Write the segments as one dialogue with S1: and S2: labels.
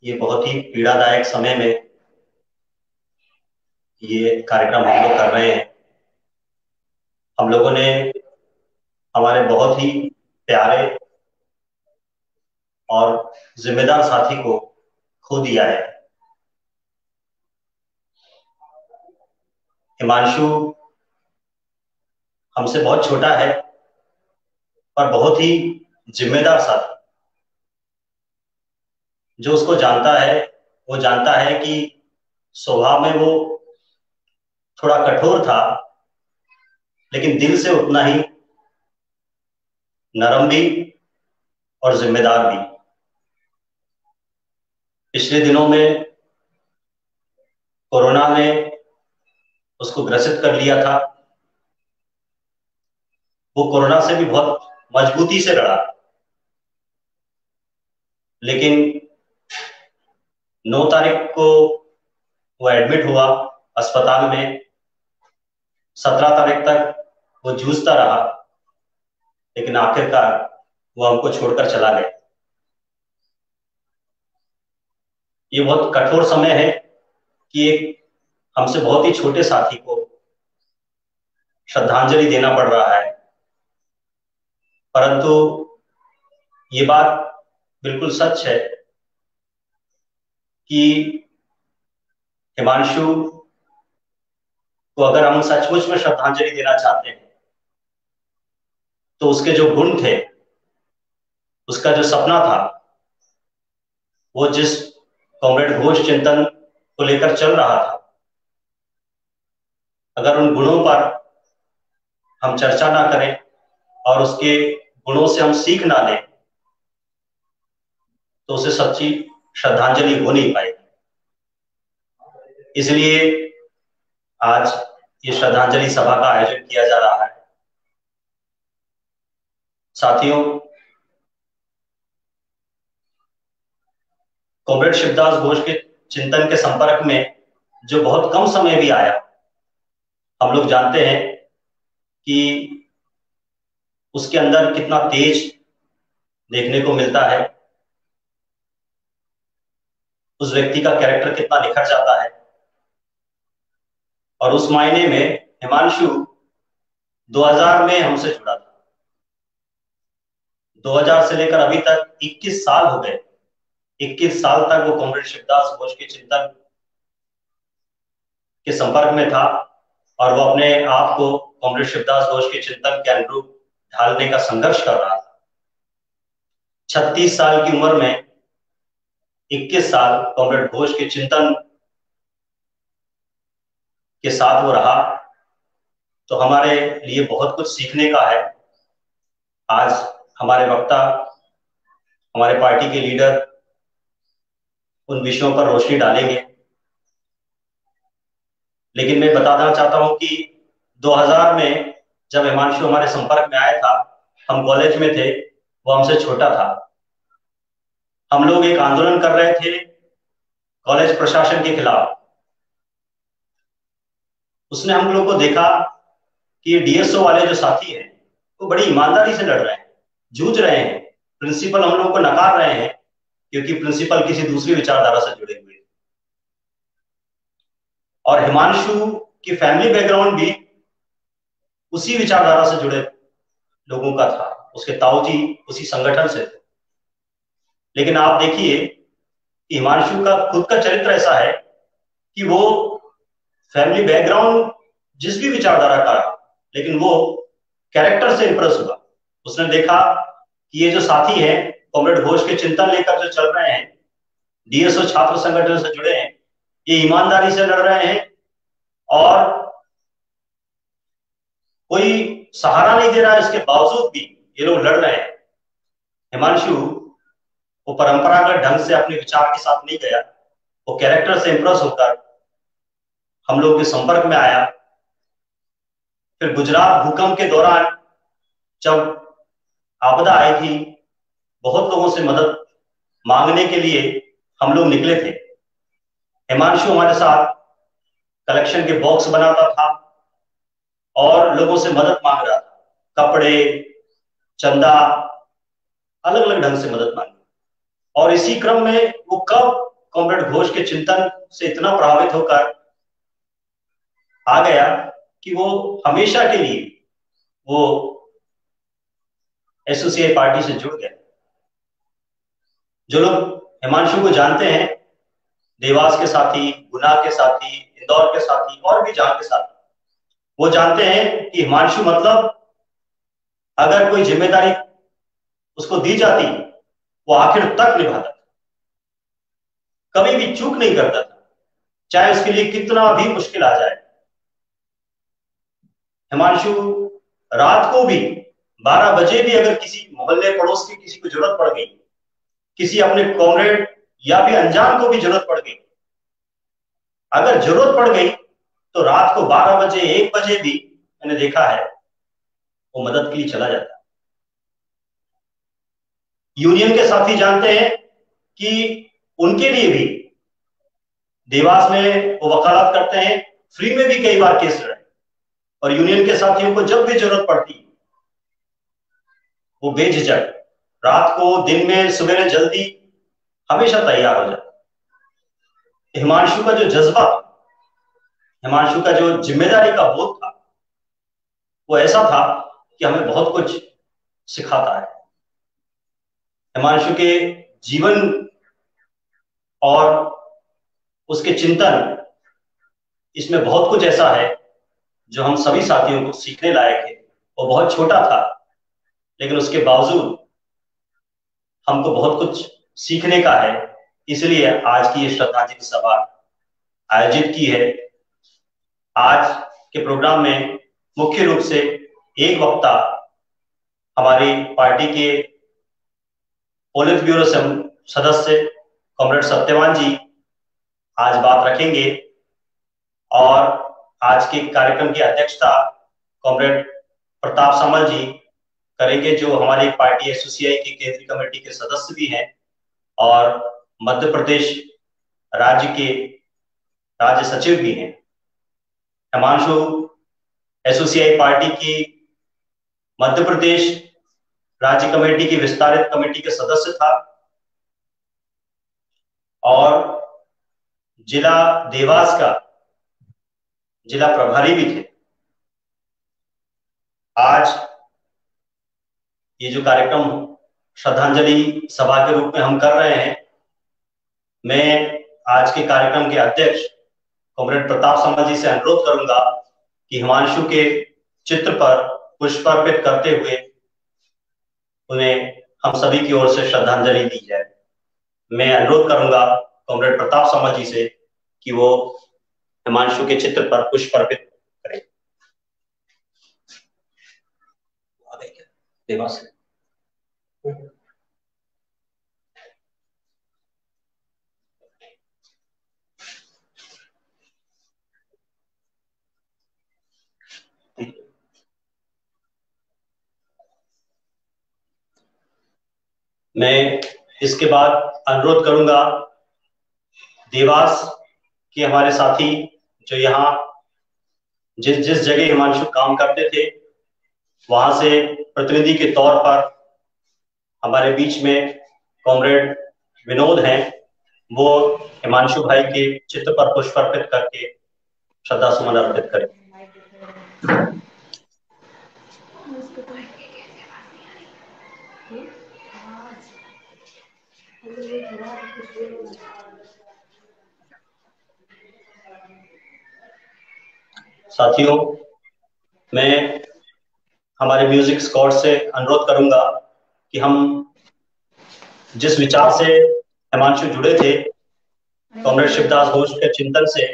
S1: ये बहुत ही पीड़ादायक समय में ये कार्यक्रम हम लोग कर रहे हैं। हम लोगों ने हमारे बहुत ही प्यारे और जिम्मेदार साथी को खो दिया है। हिमांशु हमसे बहुत छोटा है और बहुत ही जिम्मेदार साथी। जो उसको जानता है वो जानता है कि स्वभाव में वो थोड़ा कठोर था, लेकिन दिल से उतना ही नरम भी और जिम्मेदार भी। पिछले दिनों में कोरोना ने उसको ग्रसित कर लिया था। वो कोरोना से भी बहुत मजबूती से लड़ा, लेकिन 9 तारीख को वो एडमिट हुआ अस्पताल में। 17 तारीख तक वो जूझता रहा, लेकिन आखिरकार वो हमको छोड़कर चला गया। ये बहुत कठोर समय है कि एक हमसे बहुत ही छोटे साथी को श्रद्धांजलि देना पड़ रहा है, परंतु ये बात बिल्कुल सच है कि हिमांशु को अगर हम सचमुच में श्रद्धांजलि देना चाहते हैं तो उसके जो गुण थे, उसका जो सपना था, वो जिस कॉमरेड घोष चिंतन को लेकर चल रहा था, अगर उन गुणों पर हम चर्चा ना करें और उसके गुणों से हम सीख ना लें तो उसे सच्ची श्रद्धांजलि हो नहीं पाएगी। इसलिए आज ये श्रद्धांजलि सभा का आयोजन किया जा रहा है। साथियों, कॉमरेड शिवदास घोष के चिंतन के संपर्क में जो बहुत कम समय भी आया, हम लोग जानते हैं कि उसके अंदर कितना तेज देखने को मिलता है, उस व्यक्ति का कैरेक्टर कितना निखर जाता है। और उस मायने में हिमांशु 2000 में हमसे जुड़ा था। 2000 से लेकर अभी तक 21 साल हो गए। 21 साल तक वो कॉमरेड शिवदास घोष के चिंतन के संपर्क में था और वो अपने आप को कॉमरेड शिवदास घोष के चिंतन के अनुरूप ढालने का संघर्ष कर रहा था। 36 साल की उम्र में 21 साल कॉमरेड घोष के चिंतन के साथ वो रहा, तो हमारे लिए बहुत कुछ सीखने का है। आज हमारे वक्ता, हमारे पार्टी के लीडर उन विषयों पर रोशनी डालेंगे, लेकिन मैं बताना चाहता हूं कि 2000 में जब हिमांशु हमारे संपर्क में आया था, हम कॉलेज में थे, वो हमसे छोटा था। हम लोग एक आंदोलन कर रहे थे कॉलेज प्रशासन के खिलाफ। उसने हम लोग को देखा कि ये डीएसओ वाले जो साथी हैं वो बड़ी ईमानदारी से लड़ रहे हैं, जूझ रहे हैं। प्रिंसिपल हम लोग को नकार रहे हैं क्योंकि प्रिंसिपल किसी दूसरी विचारधारा से जुड़े हुए। और हिमांशु की फैमिली बैकग्राउंड भी उसी विचारधारा से जुड़े लोगों का था। उसके ताऊजी उसी संगठन से थे। लेकिन आप देखिए कि हिमांशु का खुद का चरित्र ऐसा है कि वो फैमिली बैकग्राउंड जिस भी विचारधारा का, लेकिन वो कैरेक्टर से इंप्रेस हुआ। उसने देखा कि ये जो साथी हैं कॉमरेड घोष के चिंतन लेकर जो चल रहे हैं, डीएसओ छात्र संगठन से जुड़े हैं, ये ईमानदारी से लड़ रहे हैं और कोई सहारा नहीं दे रहा है, इसके बावजूद भी ये लोग लड़ रहे हैं। हिमांशु वो परंपरागत ढंग से अपने विचार के साथ नहीं गया, वो कैरेक्टर से इंप्रेस होकर हम लोग के संपर्क में आया। फिर गुजरात भूकंप के दौरान जब आपदा आई थी, बहुत लोगों से मदद मांगने के लिए हम लोग निकले थे। हिमांशु हमारे साथ कलेक्शन के बॉक्स बनाता था और लोगों से मदद मांग रहा था, कपड़े, चंदा, अलग अलग ढंग से मदद मांगी। और इसी क्रम में वो कब कॉमरेड घोष के चिंतन से इतना प्रभावित होकर आ गया कि वो हमेशा के लिए वो एसोसिएट पार्टी से जुड़ गए। जो लोग हिमांशु को जानते हैं, देवास के साथी, गुना के साथी, इंदौर के साथी और भी जहां के साथी, वो जानते हैं कि हिमांशु मतलब अगर कोई जिम्मेदारी उसको दी जाती वो आखिर तक निभाता था, कभी भी चूक नहीं करता था, चाहे उसके लिए कितना भी मुश्किल आ जाए। हिमांशु रात को भी 12 बजे भी अगर किसी मोहल्ले पड़ोस की किसी को जरूरत पड़ गई, किसी अपने कॉमरेड या भी अनजान को भी जरूरत पड़ गई, अगर जरूरत पड़ गई तो रात को 12 बजे 1 बजे भी मैंने देखा है वो मदद के लिए चला जाता है। यूनियन के साथी जानते हैं कि उनके लिए भी देवास में वो वकालत करते हैं, फ्री में भी कई बार केस लड़े, और यूनियन के साथियों को जब भी जरूरत पड़ती वो बेझिझक रात को, दिन में, सवेरे जल्दी हमेशा तैयार हो जाते। हिमांशु का जो जज्बा, हिमांशु का जो जिम्मेदारी का बोध था, वो ऐसा था कि हमें बहुत कुछ सिखाता है। हिमांशु के जीवन और उसके चिंतन, इसमें बहुत कुछ ऐसा है जो हम सभी साथियों को सीखने लायक है। वो बहुत छोटा था, लेकिन उसके बावजूद हमको बहुत कुछ सीखने का है, इसलिए आज की ये श्रद्धांजलि सभा आयोजित की है। आज के प्रोग्राम में मुख्य रूप से एक वक्ता हमारी पार्टी के पोलित ब्यूरो सदस्य कॉमरेड सत्यवान जी आज बात रखेंगे, और आज के कार्यक्रम की अध्यक्षता कॉमरेड प्रताप सामल जी करेंगे, जो हमारी पार्टी एसोसिएशन की केंद्रीय कमेटी के सदस्य भी हैं और मध्य प्रदेश राज्य के राज्य सचिव भी हैं। हिमांशु एसोसिएशन पार्टी की मध्य प्रदेश राज्य कमेटी की विस्तारित कमेटी के सदस्य था और जिला देवास का जिला प्रभारी भी थे। आज ये जो कार्यक्रम श्रद्धांजलि सभा के रूप में हम कर रहे हैं, मैं आज के कार्यक्रम के अध्यक्ष कॉमरेड प्रताप सामल जी से अनुरोध करूंगा कि हिमांशु के चित्र पर पुष्प अर्पित करते हुए उन्हें हम सभी की ओर से श्रद्धांजलि दी जाए। मैं अनुरोध करूंगा कॉमरेड प्रताप सामल जी से कि वो हिमांशु के चित्र पर पुष्प अर्पित करें। देवास मैं इसके बाद अनुरोध करूंगा देवास के हमारे साथी जो यहाँ जिस जिस जगह हिमांशु काम करते थे वहां से प्रतिनिधि के तौर पर हमारे बीच में कॉमरेड विनोद हैं, वो हिमांशु भाई के चित्र पर पुष्प अर्पित करके श्रद्धा सुमन अर्पित करें। साथियों, मैं हमारे म्यूजिक स्क्वाड से अनुरोध करूंगा कि हम जिस विचार से हिमांशु जुड़े थे, कॉमरेड शिवदास घोष के चिंतन से,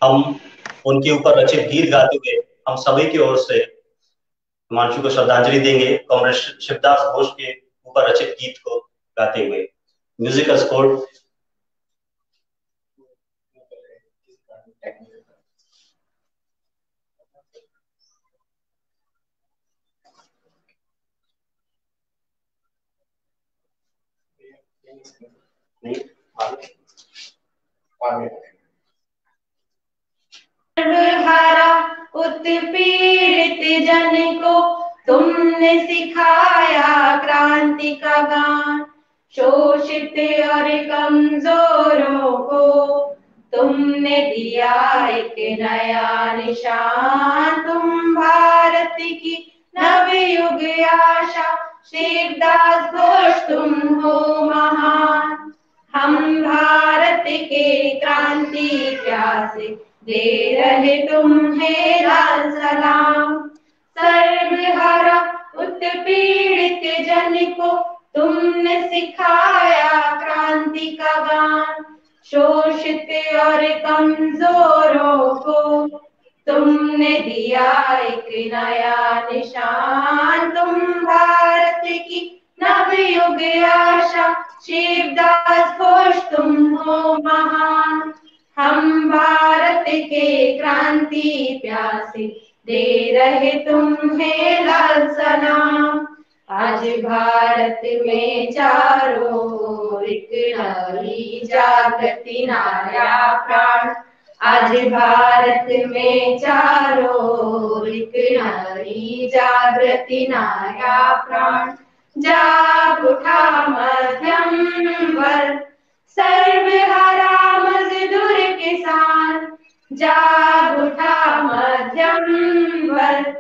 S1: हम उनके ऊपर रचित गीत गाते हुए हम सभी की ओर से हिमांशु को श्रद्धांजलि देंगे, कॉमरेड शिवदास घोष के ऊपर रचित गीत को गाते हुए। म्यूजिकल स्कोर
S2: हरा उत्पीड़ित जन को तुमने सिखाया क्रांति का गान, शोषित और कमजोरों तुमने दिया एक नया निशान, तुम भारत की नवयुग आशा, शिवदास घोष तुम हो महान। हम भारत के क्रांति प्यासे, दे रहे तुम्हें लाल सलाम। सर्वहारा उत्पीड़ित जन को तुमने सिखाया क्रांति का गान, शोषित और कमजोरों को तुमने दिया एक नया निशान, तुम भारत की नवयुग आशा, शिवदास घोष तुम हो महान। हम भारत के क्रांति प्यासे, दे रहे तुम्हें लाल सलाम। आज भारत में चारों ओर एक नई जागृति नया प्राण, आज भारत में चारों ओर एक नई जागृति नया प्राण। जाग उठा मध्यम वर्ग, सर्वहारा मजदूर किसान, जाग उठा मध्यम वर्ग,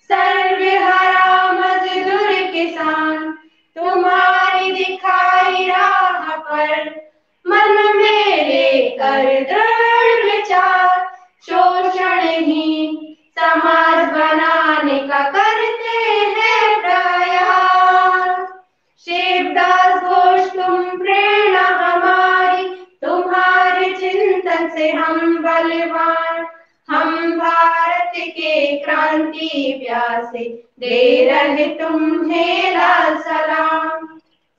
S2: सर्वहारा मजदूर किसान। तुम्हारी दिखाई राह पर मन में लेकर दृढ़ विचार, शोषणहीन समाज बनाने का करते हैं प्रयास। शिवदास घोष तुम प्रेरणा हमारी, तुम्हारे चिंतन से हम बलवान। हम भारत के क्रांति प्यासे, दे रहे तुम्हें लाल सलाम।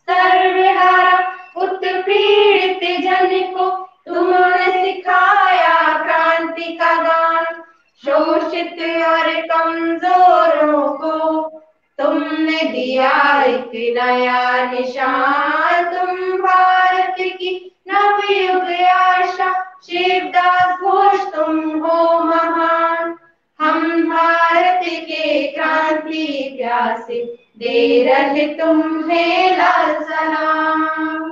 S2: सर्वहारा उत्पीड़ित जन को तुमने सिखाया क्रांति का गान, शोषित और कमजोरों को तुमने दिया एक नया निशान, तुम भारत की नवयुग आशा, शिवदास घोष तुम हो महान। हम भारत के क्रांति प्यासे, दे रहे तुम्हें लाल सलाम।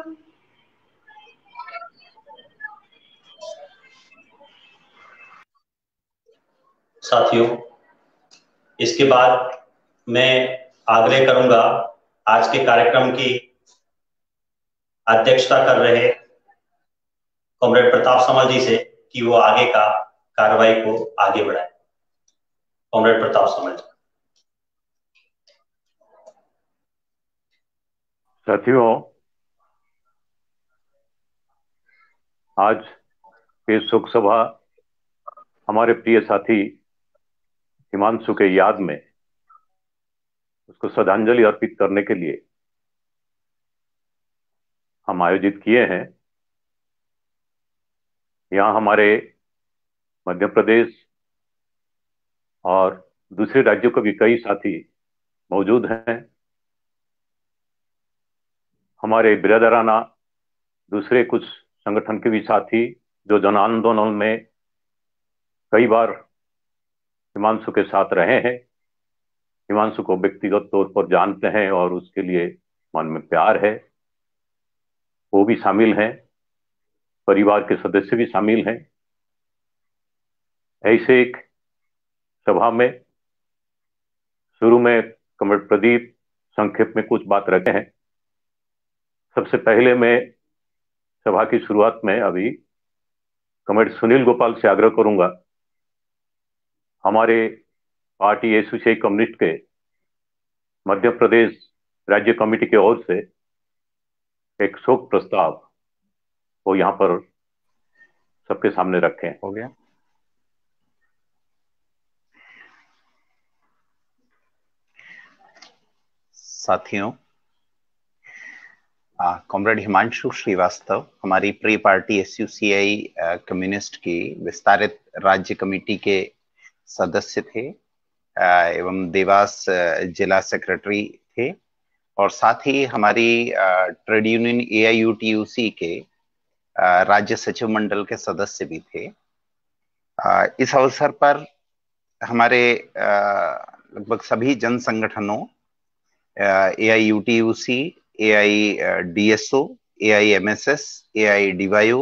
S1: साथियों, इसके बाद मैं आग्रह करूंगा आज के कार्यक्रम की अध्यक्षता कर रहे कॉमरेड प्रताप समल जी से कि वो आगे का कार्रवाई को आगे बढ़ाए। कॉमरेड प्रताप समल जी।
S3: साथियों, आज ये शोक सभा हमारे प्रिय साथी हिमांशु के याद में उसको श्रद्धांजलि अर्पित करने के लिए हम आयोजित किए हैं। यहाँ हमारे मध्य प्रदेश और दूसरे राज्यों के भी कई साथी मौजूद हैं। हमारे बिरादराना दूसरे कुछ संगठन के भी साथी जो जन आंदोलन में कई बार हिमांशु के साथ रहे हैं, हिमांशु को व्यक्तिगत तौर पर जानते हैं और उसके लिए मन में प्यार है, वो भी शामिल हैं, परिवार के सदस्य भी शामिल हैं। ऐसे एक सभा में शुरू में कॉमरेड प्रदीप संक्षेप में कुछ बात रखे हैं। सबसे पहले मैं सभा की शुरुआत में अभी कॉमरेड सुनील गोपाल से आग्रह करूंगा, हमारे पार्टी एसोसिएशन कम्युनिस्ट के मध्य प्रदेश राज्य कमेटी की ओर से एक शोक प्रस्ताव वो यहाँ पर सबके सामने रखें।
S4: हो गया। साथियों, कॉमरेड हिमांशु श्रीवास्तव हमारी प्री पार्टी एसयूसीआई कम्युनिस्ट की विस्तारित राज्य कमेटी के सदस्य थे एवं देवास जिला सेक्रेटरी थे और साथ ही हमारी ट्रेड यूनियन AIUTUC के राज्य सचिव मंडल के सदस्य भी थे। इस अवसर पर हमारे लगभग सभी जन संगठनों AIUTUC, AIDSO, AIMSS, AIDYO,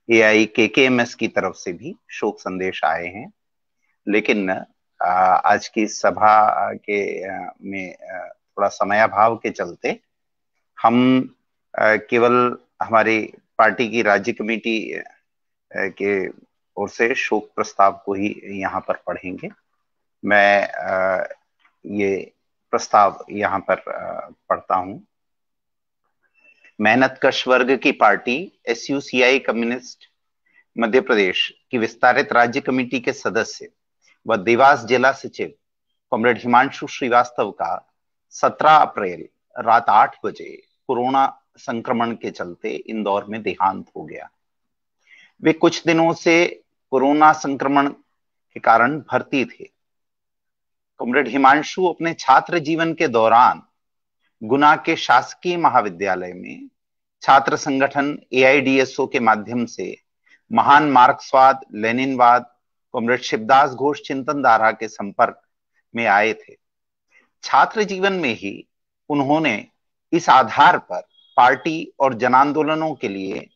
S4: AIKKMS की तरफ से भी शोक संदेश आए हैं। लेकिन आज की सभा के में थोड़ा समयाभाव के चलते हम केवल हमारी पार्टी की राज्य कमेटी के ओर से शोक प्रस्ताव को ही यहाँ पर पढ़ेंगे। मैं ये प्रस्ताव यहाँ पर पढ़ता हूँ। मेहनत कश वर्ग की party SUCI communist Madhya Pradesh की विस्तारित राज्य कमेटी के सदस्य व देवास जिला सचिव कॉमरेड हिमांशु श्रीवास्तव का 17 अप्रैल रात 8 बजे कोरोना संक्रमण के चलते इंदौर में देहांत हो गया। वे कुछ दिनों से कोरोना संक्रमण के कारण भर्ती थे। कॉमरेड हिमांशु अपने छात्र जीवन के दौरान गुना के शासकीय महाविद्यालय में छात्र संगठन AIDSO के माध्यम से महान मार्क्सवाद, लेनिनवाद, कॉमरेड शिवदास घोष चिंतन धारा के संपर्क में आए थे। छात्र जीवन में ही उन्होंने इस आधार पर पार्टी और जन आंदोलनों के लिए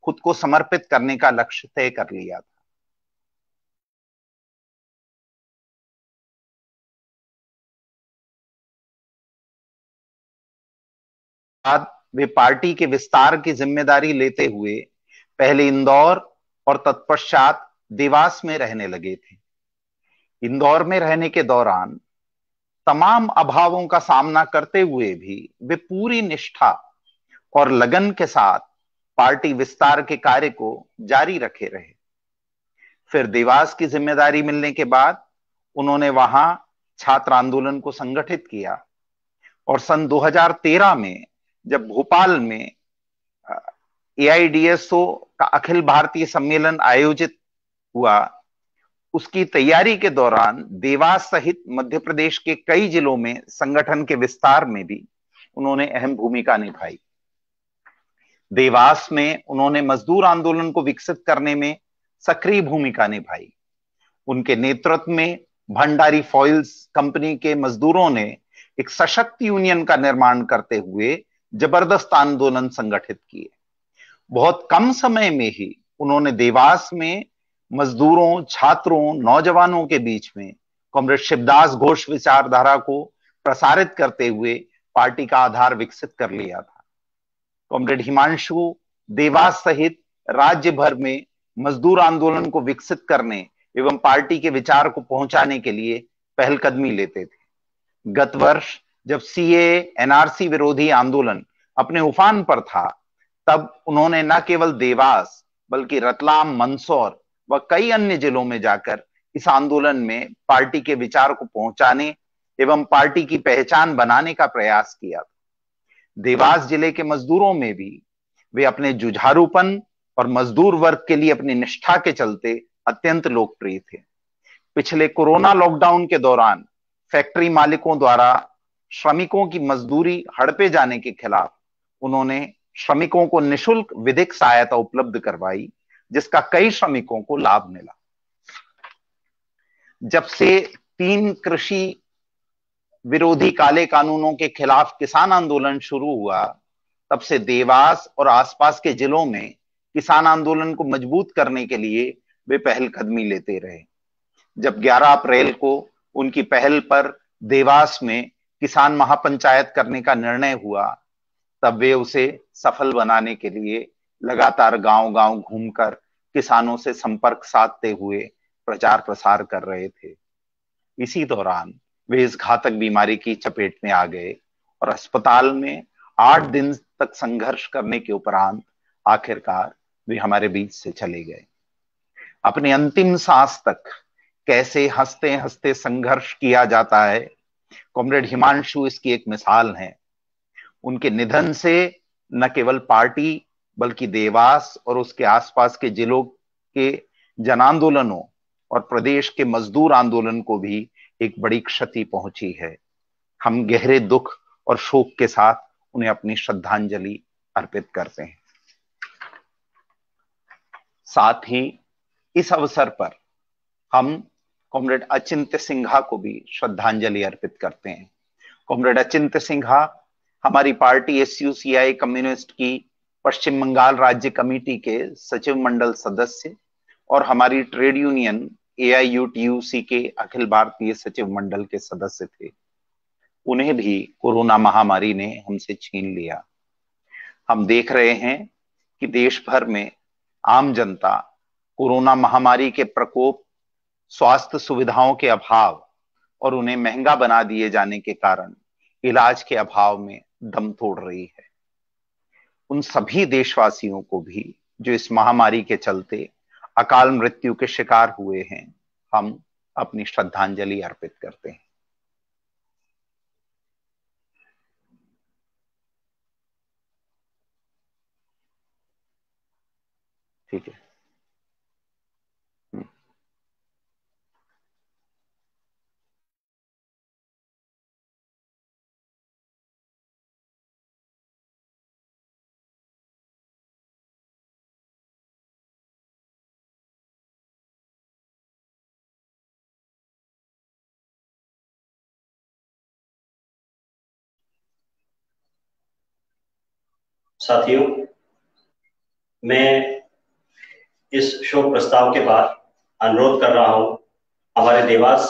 S4: खुद को समर्पित करने का लक्ष्य तय कर लिया था। बाद वे पार्टी के विस्तार की जिम्मेदारी लेते हुए पहले इंदौर और तत्पश्चात देवास में रहने लगे थे। इंदौर में रहने के दौरान तमाम अभावों का सामना करते हुए भी वे पूरी निष्ठा और लगन के साथ पार्टी विस्तार के कार्य को जारी रखे रहे। फिर देवास की जिम्मेदारी मिलने के बाद उन्होंने वहां छात्र आंदोलन को संगठित किया और सन 2013 में जब भोपाल में AIDSO का अखिल भारतीय सम्मेलन आयोजित हुआ, उसकी तैयारी के दौरान देवास सहित मध्य प्रदेश के कई जिलों में संगठन के विस्तार में भी उन्होंने अहम भूमिका निभाई। देवास में उन्होंने मजदूर आंदोलन को विकसित करने में सक्रिय भूमिका निभाई। उनके नेतृत्व में भंडारी फॉइल्स कंपनी के मजदूरों ने एक सशक्त यूनियन का निर्माण करते हुए जबरदस्त आंदोलन संगठित किए। बहुत कम समय में ही उन्होंने देवास में मजदूरों, छात्रों, नौजवानों के बीच में कॉमरेड शिवदास घोष विचारधारा को प्रसारित करते हुए पार्टी का आधार विकसित कर लिया था। कॉमरेड हिमांशु देवास सहित राज्य भर में मजदूर आंदोलन को विकसित करने एवं पार्टी के विचार को पहुंचाने के लिए पहलकदमी लेते थे। गत वर्ष जब CAA NRC विरोधी आंदोलन अपने उफान पर था, तब उन्होंने न केवल देवास बल्कि रतलाम, मंदसौर व कई अन्य जिलों में जाकर इस आंदोलन में पार्टी के विचार को पहुंचाने एवं पार्टी की पहचान बनाने का प्रयास किया था। देवास जिले के मजदूरों में भी वे अपने जुझारूपन और मजदूर वर्ग के लिए अपनी निष्ठा के चलते अत्यंत लोकप्रिय थे। पिछले कोरोना लॉकडाउन के दौरान फैक्ट्री मालिकों द्वारा श्रमिकों की मजदूरी हड़पे जाने के खिलाफ उन्होंने श्रमिकों को निशुल्क विधिक सहायता उपलब्ध करवाई, जिसका कई श्रमिकों को लाभ मिला। जब से 3 कृषि विरोधी काले कानूनों के खिलाफ किसान आंदोलन शुरू हुआ, तब से देवास और आसपास के जिलों में किसान आंदोलन को मजबूत करने के लिए वे पहलकदमी लेते रहे। जब 11 अप्रैल को उनकी पहल पर देवास में किसान महापंचायत करने का निर्णय हुआ, तब वे उसे सफल बनाने के लिए लगातार गांव-गांव घूमकर किसानों से संपर्क साधते हुए प्रचार प्रसार कर रहे थे। इसी दौरान वे इस घातक बीमारी की चपेट में आ गए और अस्पताल में 8 दिन तक संघर्ष करने के उपरांत आखिरकार वे हमारे बीच से चले गए। अपने अंतिम सांस तक कैसे हंसते हंसते संघर्ष किया जाता है, कॉमरेड हिमांशु इसकी एक मिसाल है। उनके निधन से न केवल पार्टी बल्कि देवास और उसके आसपास के जिलों के जन आंदोलनों और प्रदेश के मजदूर आंदोलन को भी एक बड़ी क्षति पहुंची है। हम गहरे दुख और शोक के साथ उन्हें अपनी श्रद्धांजलि अर्पित करते हैं। साथ ही इस अवसर पर हम कॉमरेड अचिंत्य सिंघा को भी श्रद्धांजलि अर्पित करते हैं। कॉमरेड अचिंत्य सिंघा हमारी पार्टी SUCI कम्युनिस्ट की पश्चिम बंगाल राज्य कमेटी के सचिव मंडल सदस्य और हमारी ट्रेड यूनियन AIUTUC के अखिल भारतीय सचिव मंडल के सदस्य थे, उन्हें भी कोरोना महामारी ने हमसे छीन लिया। हम देख रहे हैं कि देश भर में आम जनता कोरोना महामारी के प्रकोप, स्वास्थ्य सुविधाओं के अभाव और उन्हें महंगा बना दिए जाने के कारण इलाज के अभाव में दम तोड़ रही है। उन सभी देशवासियों को भी जो इस महामारी के चलते अकाल मृत्यु के शिकार हुए हैं, हम अपनी श्रद्धांजलि अर्पित करते हैं। ठीक है।
S1: साथियों, मैं इस शोक प्रस्ताव के बाद अनुरोध कर रहा हूं हमारे देवास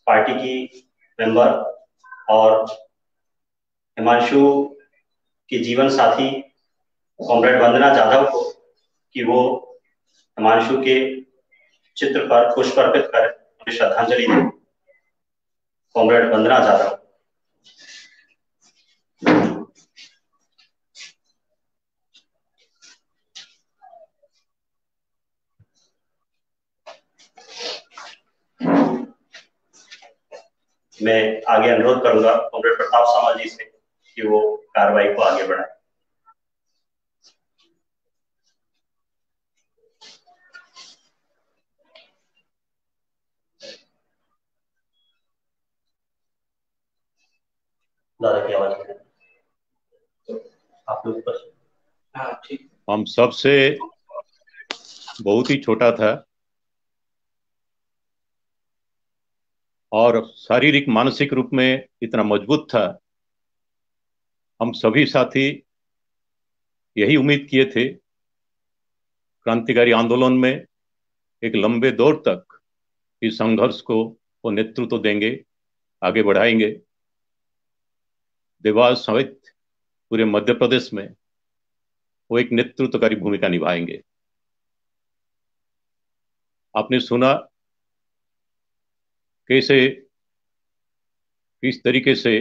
S1: पार्टी की मेंबर और हिमांशु की जीवन साथी कॉमरेड वंदना जाधव को कि वो हिमांशु के चित्र पर पुष्प अर्पित कर उन्हें श्रद्धांजलि दें। कॉमरेड वंदना जाधव। मैं आगे अनुरोध करूंगा कॉमरेड प्रताप सामल जी से कि वो कार्रवाई को आगे बढ़ाएं। दादा की आवाज आप लोग पर।
S3: हम सबसे बहुत ही छोटा था और शारीरिक मानसिक रूप में इतना मजबूत था। हम सभी साथी यही उम्मीद किए थे क्रांतिकारी आंदोलन में एक लंबे दौर तक इस संघर्ष को वो नेतृत्व देंगे, आगे बढ़ाएंगे। देवास सहित पूरे मध्य प्रदेश में वो एक नेतृत्वकारी भूमिका निभाएंगे। आपने सुना कैसे किस तरीके से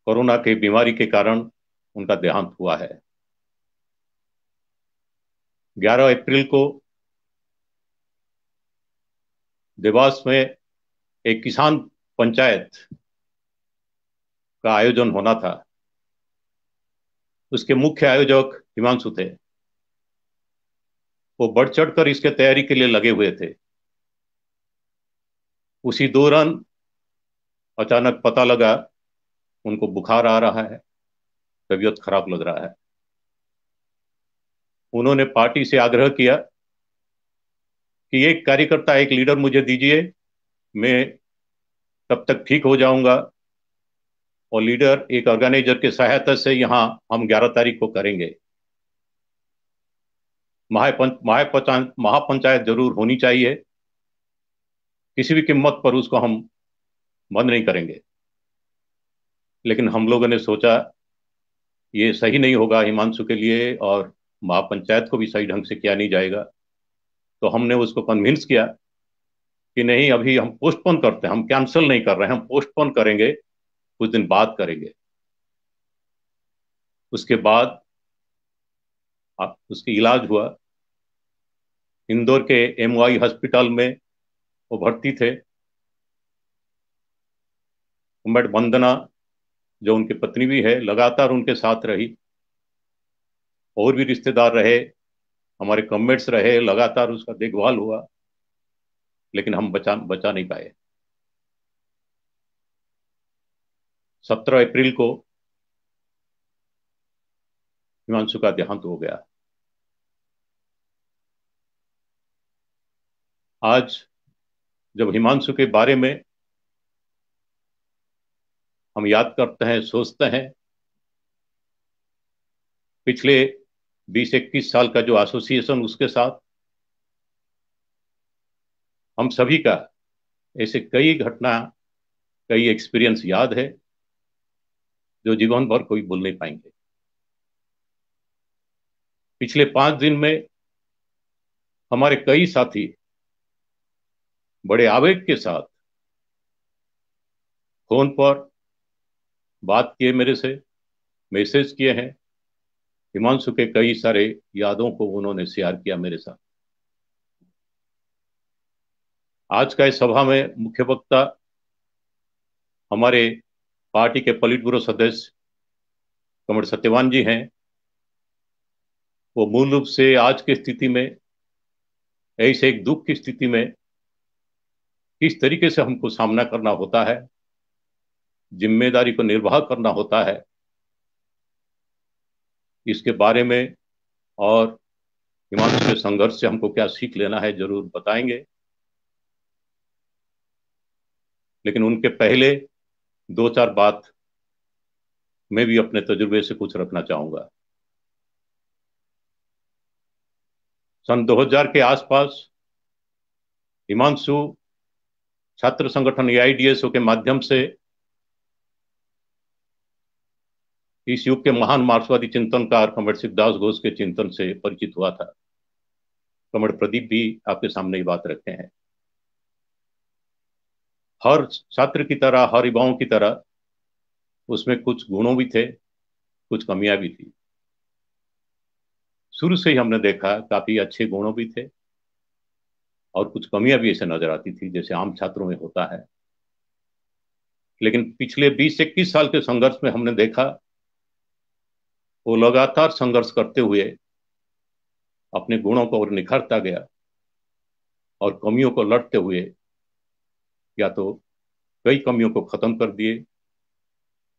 S3: कोरोना के बीमारी के कारण उनका देहांत हुआ है। 11 अप्रैल को देवास में एक किसान पंचायत का आयोजन होना था। उसके मुख्य आयोजक हिमांशु थे। वो बढ़ चढ़कर इसके तैयारी के लिए लगे हुए थे। उसी दौरान अचानक पता लगा उनको बुखार आ रहा है, तबीयत खराब लग रहा है। उन्होंने पार्टी से आग्रह किया कि एक कार्यकर्ता, एक लीडर मुझे दीजिए, मैं तब तक ठीक हो जाऊंगा और लीडर एक ऑर्गेनाइजर के सहायता से यहां हम 11 तारीख को करेंगे। महापंचायत जरूर होनी चाहिए, किसी भी कीमत पर उसको हम बंद नहीं करेंगे। लेकिन हम लोगों ने सोचा ये सही नहीं होगा हिमांशु के लिए और महापंचायत को भी सही ढंग से किया नहीं जाएगा। तो हमने उसको कन्विंस किया कि नहीं, अभी हम पोस्टपोन करते हैं, हम कैंसिल नहीं कर रहे हैं, हम पोस्टपोन करेंगे, कुछ दिन बाद करेंगे। उसके बाद उसकी इलाज हुआ। इंदौर के MY हॉस्पिटल में वो भर्ती थे। बट वंदना जो उनकी पत्नी भी है, लगातार उनके साथ रही। और भी रिश्तेदार रहे, हमारे कमेट्स रहे, लगातार उसका देखभाल हुआ, लेकिन हम बचा नहीं पाए। 17 अप्रैल को हिमांशु का देहांत हो गया। आज जब हिमांशु के बारे में हम याद करते हैं, सोचते हैं, पिछले 20-21 साल का जो एसोसिएशन, उसके साथ हम सभी का ऐसे कई घटना, कई एक्सपीरियंस याद है जो जीवन भर कोई भूल नहीं पाएंगे। पिछले 5 दिन में हमारे कई साथी बड़े आवेग के साथ फोन पर बात किए, मेरे से मैसेज किए हैं। हिमांशु के कई सारे यादों को उन्होंने शेयर किया मेरे साथ। आज का इस सभा में मुख्य वक्ता हमारे पार्टी के पोलिट ब्यूरो सदस्य कमर सत्यवान जी हैं। वो मूल रूप से आज की स्थिति में, ऐसे एक दुख की स्थिति में किस तरीके से हमको सामना करना होता है, जिम्मेदारी को निर्वाह करना होता है, इसके बारे में और हिमांशु के संघर्ष से हमको क्या सीख लेना है जरूर बताएंगे। लेकिन उनके पहले 2-4 बात मैं भी अपने तजुर्बे से कुछ रखना चाहूंगा। सन 2000 के आसपास हिमांशु छात्र संगठन एआईडीएसओ के माध्यम से इस युग के महान मार्क्सवादी चिंतनकार कमरेड शिवदास घोष के चिंतन से परिचित हुआ था। कमरेड प्रदीप भी आपके सामने ही बात रखते हैं। हर छात्र की तरह, हर युवाओं की तरह उसमें कुछ गुणों भी थे, कुछ कमियां भी थी। शुरू से ही हमने देखा काफी अच्छे गुणों भी थे और कुछ कमियां भी ऐसे नजर आती थी, जैसे आम छात्रों में होता है। लेकिन पिछले 20-21 साल के संघर्ष में हमने देखा वो लगातार संघर्ष करते हुए अपने गुणों को और निखारता गया और कमियों को लड़ते हुए या तो कई कमियों को खत्म कर दिए,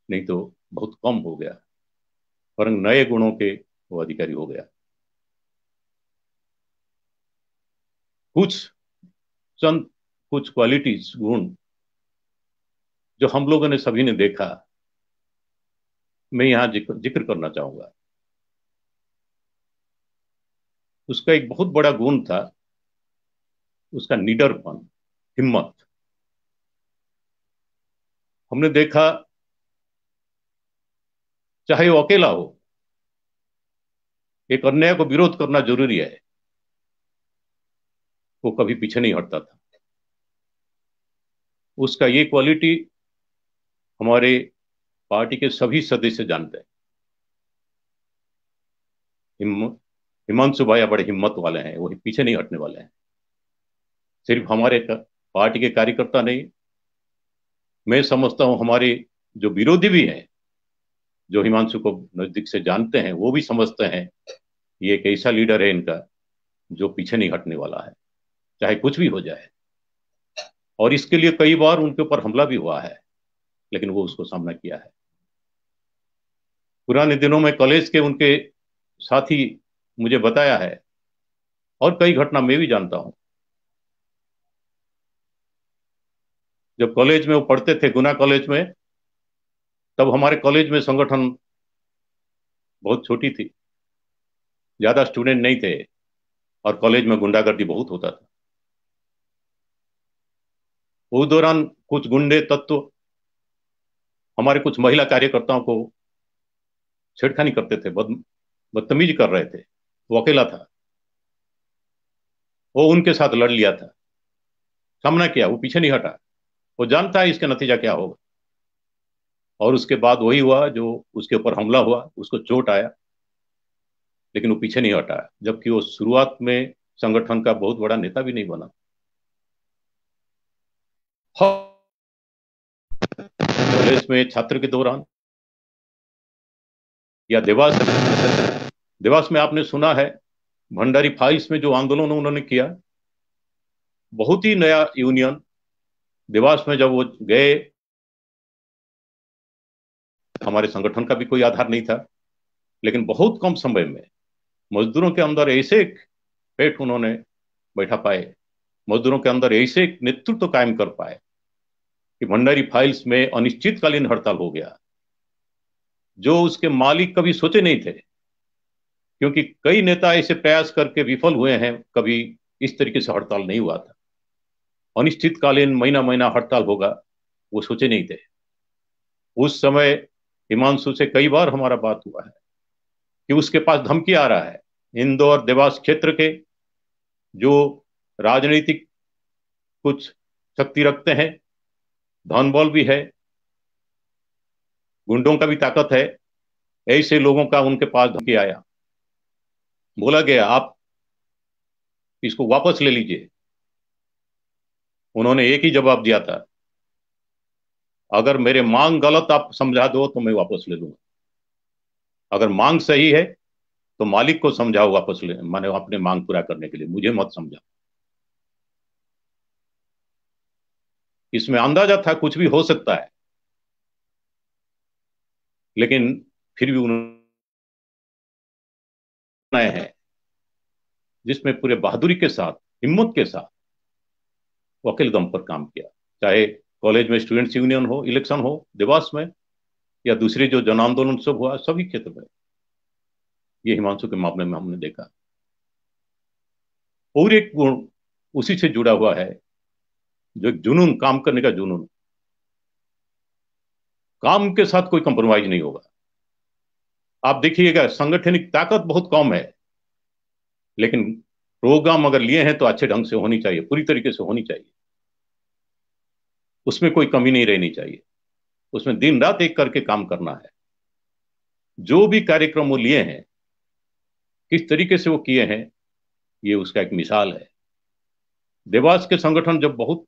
S3: नहीं तो बहुत कम हो गया, वरन नए गुणों के वो अधिकारी हो गया। कुछ क्वालिटीज, गुण जो हम लोगों ने सभी ने देखा, मैं यहां जिक्र करना चाहूंगा। उसका एक बहुत बड़ा गुण था उसका निडरपन, हिम्मत। हमने देखा चाहे वो अकेला हो, एक अन्याय को विरोध करना जरूरी है, वो कभी पीछे नहीं हटता था। उसका ये क्वालिटी हमारे पार्टी के सभी सदस्य जानते हैं। हिमांशु भाई बड़े हिम्मत वाले हैं, वो पीछे नहीं हटने वाले हैं। सिर्फ हमारे पार्टी के कार्यकर्ता नहीं, मैं समझता हूं हमारे जो विरोधी भी हैं, जो हिमांशु को नजदीक से जानते हैं, वो भी समझते हैं ये एक ऐसा लीडर है इनका जो पीछे नहीं हटने वाला है, चाहे कुछ भी हो जाए। और इसके लिए कई बार उनके ऊपर हमला भी हुआ है, लेकिन वो उसको सामना किया है। पुराने दिनों में कॉलेज के उनके साथी मुझे बताया है, और कई घटना मैं भी जानता हूं। जब कॉलेज में वो पढ़ते थे, गुना कॉलेज में, तब हमारे कॉलेज में संगठन बहुत छोटी थी, ज्यादा स्टूडेंट नहीं थे और कॉलेज में गुंडागर्दी बहुत होता था। उस दौरान कुछ गुंडे तत्व हमारे कुछ महिला कार्यकर्ताओं को छेड़खानी करते थे, बदतमीजी कर रहे थे। वो अकेला था, वो उनके साथ लड़ लिया था, सामना किया, वो पीछे नहीं हटा। वो जानता है इसका नतीजा क्या होगा। और उसके बाद वही हुआ जो उसके ऊपर हमला हुआ, उसको चोट आया, लेकिन वो पीछे नहीं हटा, जबकि वो शुरुआत में संगठन का बहुत बड़ा नेता भी नहीं बना। कॉलेज में छात्र के दौरान या देवास में आपने सुना है भंडारी फाइल्स में जो आंदोलन उन्होंने किया, बहुत ही नया यूनियन। देवास में जब वो गए, हमारे संगठन का भी कोई आधार नहीं था, लेकिन बहुत कम समय में मजदूरों के अंदर ऐसे एक पेट उन्होंने बैठा पाए, मजदूरों के अंदर ऐसे एक नेतृत्व कायम कर पाए कि भंडारी फाइल्स में अनिश्चितकालीन हड़ताल हो गया, जो उसके मालिक कभी सोचे नहीं थे। क्योंकि कई नेता ऐसे प्रयास करके विफल हुए हैं, कभी इस तरीके से हड़ताल नहीं हुआ था। अनिश्चितकालीन महीना महीना हड़ताल होगा वो सोचे नहीं थे। उस समय हिमांशु से कई बार हमारा बात हुआ है कि उसके पास धमकी आ रहा है। इंदौर देवास क्षेत्र के जो राजनीतिक कुछ शक्ति रखते हैं, धन बल भी है, गुंडों का भी ताकत है, ऐसे लोगों का उनके पास धमकी आया। बोला गया आप इसको वापस ले लीजिए। उन्होंने एक ही जवाब दिया था, अगर मेरे मांग गलत आप समझा दो तो मैं वापस ले लूंगा, अगर मांग सही है तो मालिक को समझाओ वापस ले, माने अपने मांग पूरा करने के लिए, मुझे मत समझाओ। इसमें अंदाजा था कुछ भी हो सकता है, लेकिन फिर भी उन्होंने है जिसमें पूरे बहादुरी के साथ, हिम्मत के साथ वो अकेले दम पर काम किया। चाहे कॉलेज में स्टूडेंट्स यूनियन हो, इलेक्शन हो देवास में, या दूसरे जो जन आंदोलन सब हुआ, सभी क्षेत्र में ये हिमांशु के मामले में हमने देखा। और एक गुण उसी से जुड़ा हुआ है, जो एक जुनून, काम करने का जुनून। काम के साथ कोई कंप्रोमाइज नहीं होगा। आप देखिएगा संगठनिक ताकत बहुत कम है, लेकिन प्रोग्राम अगर लिए हैं तो अच्छे ढंग से होनी चाहिए, पूरी तरीके से होनी चाहिए, उसमें कोई कमी नहीं रहनी चाहिए। उसमें दिन रात एक करके काम करना है। जो भी कार्यक्रम वो लिए हैं, किस तरीके से वो किए हैं, ये उसका एक मिसाल है। देवास के संगठन जब बहुत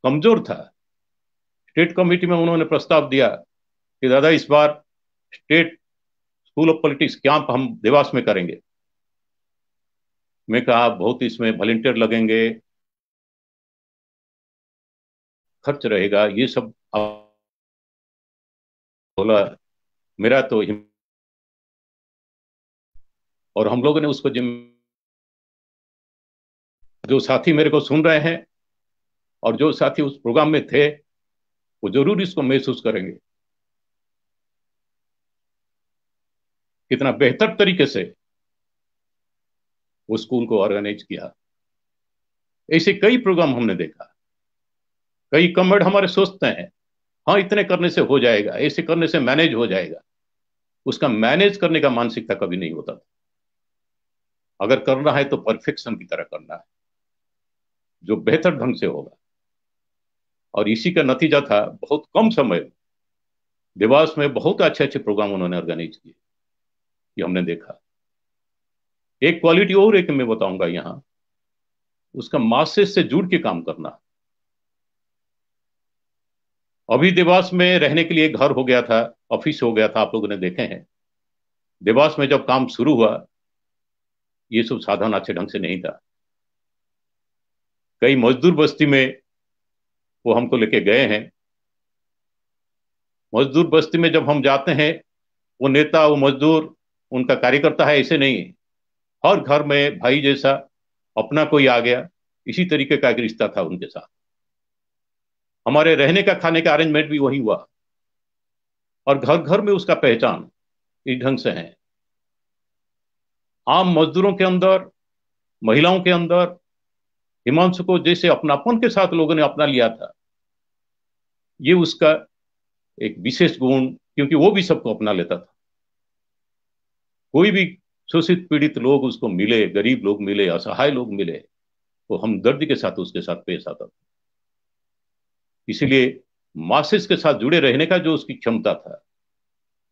S3: कमजोर था, स्टेट कमेटी में उन्होंने प्रस्ताव दिया कि दादा इस बार state school of politics camp हम देवास में करेंगे। मैं कहा बहुत इसमें वॉलंटियर लगेंगे, खर्च रहेगा, ये सब। बोला मेरा तो और हम लोगों ने उसको जो साथी मेरे को सुन रहे हैं और जो साथी उस प्रोग्राम में थे, वो जरूर इसको महसूस करेंगे कितना बेहतर तरीके से वो स्कूल को ऑर्गेनाइज किया। ऐसे कई प्रोग्राम हमने देखा। कई कमेड हमारे सोचते हैं हाँ इतने करने से हो जाएगा, ऐसे करने से मैनेज हो जाएगा। उसका मैनेज करने का मानसिकता कभी नहीं होता था। अगर करना है तो परफेक्शन की तरह करना है, जो बेहतर ढंग से होगा। और इसी का नतीजा था बहुत कम समय में देवास में बहुत अच्छे अच्छे प्रोग्राम उन्होंने ऑर्गेनाइज किए, ये हमने देखा। एक क्वालिटी और एक मैं बताऊंगा यहां, उसका मासेस से जुड़ के काम करना। अभी देवास में रहने के लिए घर हो गया था, ऑफिस हो गया था, आप लोगों ने देखे हैं। देवास में जब काम शुरू हुआ, ये सब साधन अच्छे ढंग से नहीं था। कई मजदूर बस्ती में वो हमको लेके गए हैं। मजदूर बस्ती में जब हम जाते हैं, वो नेता, वो मजदूर उनका कार्यकर्ता है ऐसे नहीं है। हर घर में भाई जैसा अपना कोई आ गया, इसी तरीके का एक रिश्ता था उनके साथ। हमारे रहने का, खाने का अरेंजमेंट भी वही हुआ, और घर घर में उसका पहचान इस ढंग से है। आम मजदूरों के अंदर, महिलाओं के अंदर हिमांशु को जैसे अपनापन के साथ लोगों ने अपना लिया था, ये उसका एक विशेष गुण, क्योंकि वो भी सबको अपना लेता था। कोई भी शोषित पीड़ित लोग उसको मिले, गरीब लोग मिले, असहाय लोग मिले, वो हमदर्दी के साथ उसके साथ पेश आता था। इसीलिए मासेस के साथ जुड़े रहने का जो उसकी क्षमता था,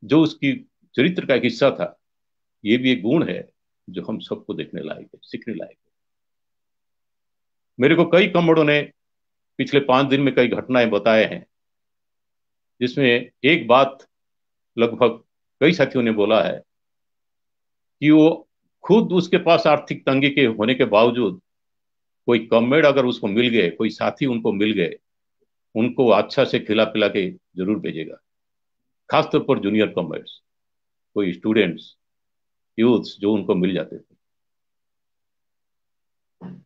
S3: जो उसकी चरित्र का एक हिस्सा था, ये भी एक गुण है जो हम सबको देखने लायक है, सीखने लायक है। मेरे को कई कमरों ने पिछले 5 दिन में कई घटनाएं बताए हैं, जिसमें एक बात लगभग कई साथियों ने बोला है कि वो खुद, उसके पास आर्थिक तंगी के होने के बावजूद, कोई कॉमरेड अगर उसको मिल गए, कोई साथी उनको मिल गए, उनको अच्छा से खिला पिला के जरूर भेजेगा। खासतौर पर जूनियर कॉमरेड्स, कोई स्टूडेंट्स, यूथ्स जो उनको मिल जाते थे।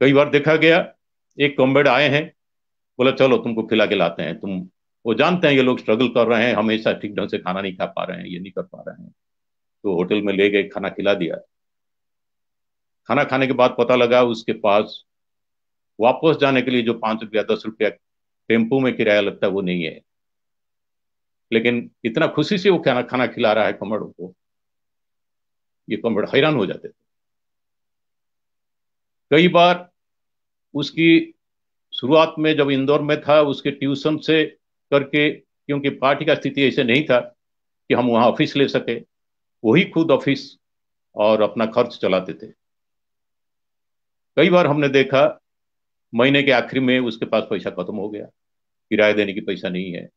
S3: कई बार देखा गया, एक कॉमरेड आए हैं, बोला चलो तुमको खिला के लाते हैं, तुम, वो जानते हैं ये लोग स्ट्रगल कर रहे हैं, हमेशा ठीक ढंग से खाना नहीं खा पा रहे हैं, ये नहीं कर पा रहे हैं, तो होटल में ले गए, खाना खिला दिया। खाना खाने के बाद पता लगा उसके पास वापस जाने के लिए जो 5 रुपया 10 रुपया टेम्पो में किराया लगता है वो नहीं है, लेकिन इतना खुशी से वो खाना खाना खिला रहा है कमरों को, ये कमर हैरान हो जाते थे। कई बार उसकी शुरुआत में जब इंदौर में था उसके ट्यूशन से करके, क्योंकि पार्टी का स्थिति ऐसे नहीं था कि हम वहां ऑफिस ले सके, वही खुद ऑफिस और अपना खर्च चलाते थे। कई बार हमने देखा महीने के आखिर में उसके पास पैसा खत्म हो गया, किराया देने की पैसा नहीं है,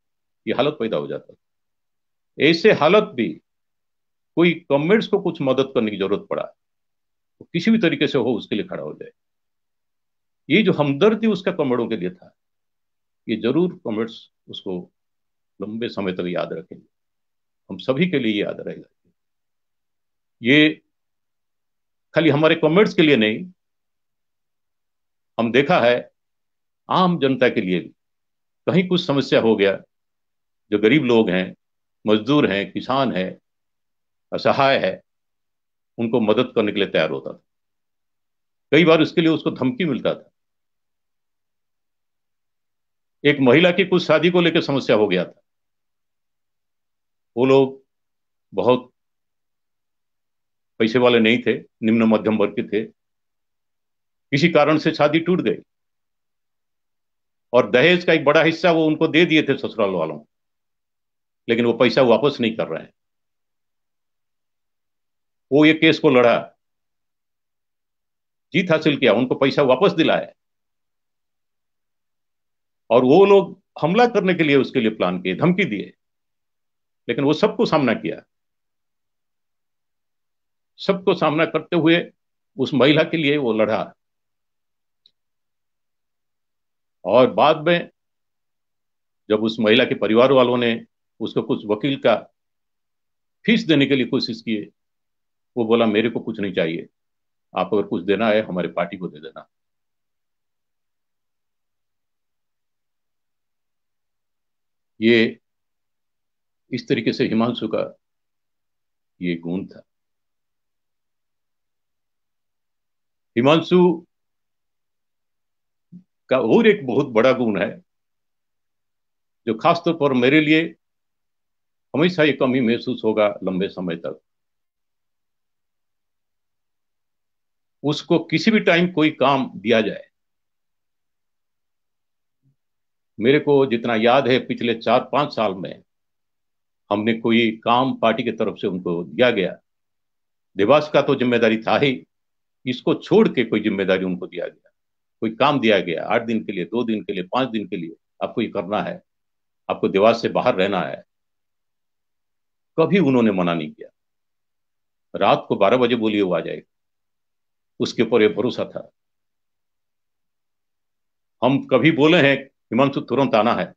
S3: ये हालत पैदा हो जाता है। ऐसे हालत भी कोई कॉमरेड्स को कुछ मदद करने की जरूरत पड़ा तो किसी भी तरीके से हो उसके लिए खड़ा हो जाए। ये जो हमदर्दी उसका कॉमरेडों के लिए था, ये जरूर कॉमरेड्स उसको लंबे समय तक याद रखेंगे, हम सभी के लिए याद रहेगा। ये खाली हमारे कॉमरेड्स के लिए नहीं, हम देखा है आम जनता के लिए भी कहीं कुछ समस्या हो गया, जो गरीब लोग हैं, मजदूर हैं, किसान हैं, असहाय है, उनको मदद करने के लिए तैयार होता था। कई बार उसके लिए उसको धमकी मिलता था। एक महिला की कुछ शादी को लेकर समस्या हो गया था, वो लोग बहुत पैसे वाले नहीं थे, निम्न मध्यम वर्ग के थे, किसी कारण से शादी टूट गई और दहेज का एक बड़ा हिस्सा वो उनको दे दिए थे ससुराल वालों, लेकिन वो पैसा वापस नहीं कर रहे हैं। वो ये केस को लड़ा, जीत हासिल किया, उनको पैसा वापस दिलाया, और वो लोग हमला करने के लिए उसके लिए प्लान किए, धमकी दिए, लेकिन वो सबको सामना किया। सबको सामना करते हुए उस महिला के लिए वो लड़ा, और बाद में जब उस महिला के परिवार वालों ने उसको कुछ वकील का फीस देने के लिए कोशिश की, वो बोला मेरे को कुछ नहीं चाहिए, आप अगर कुछ देना है हमारे पार्टी को दे देना। ये इस तरीके से हिमांशु का ये गुण था। हिमांशु का और एक बहुत बड़ा गुण है जो खासतौर पर मेरे लिए हमेशा ये कमी महसूस होगा लंबे समय तक। उसको किसी भी टाइम कोई काम दिया जाए, मेरे को जितना याद है पिछले 4-5 साल में हमने कोई काम पार्टी की तरफ से उनको दिया गया, देवास का तो जिम्मेदारी था ही, इसको छोड़ के कोई जिम्मेदारी उनको दिया गया, कोई काम दिया गया 8 दिन के लिए, 2 दिन के लिए, 5 दिन के लिए, आपको ये करना है, आपको देवास से बाहर रहना है, कभी उन्होंने मना नहीं किया। रात को 12 बजे बोलिए वो आ जाएगा, उसके ऊपर ये भरोसा था। हम कभी बोले हैं हिमांशु तुरंत आना है,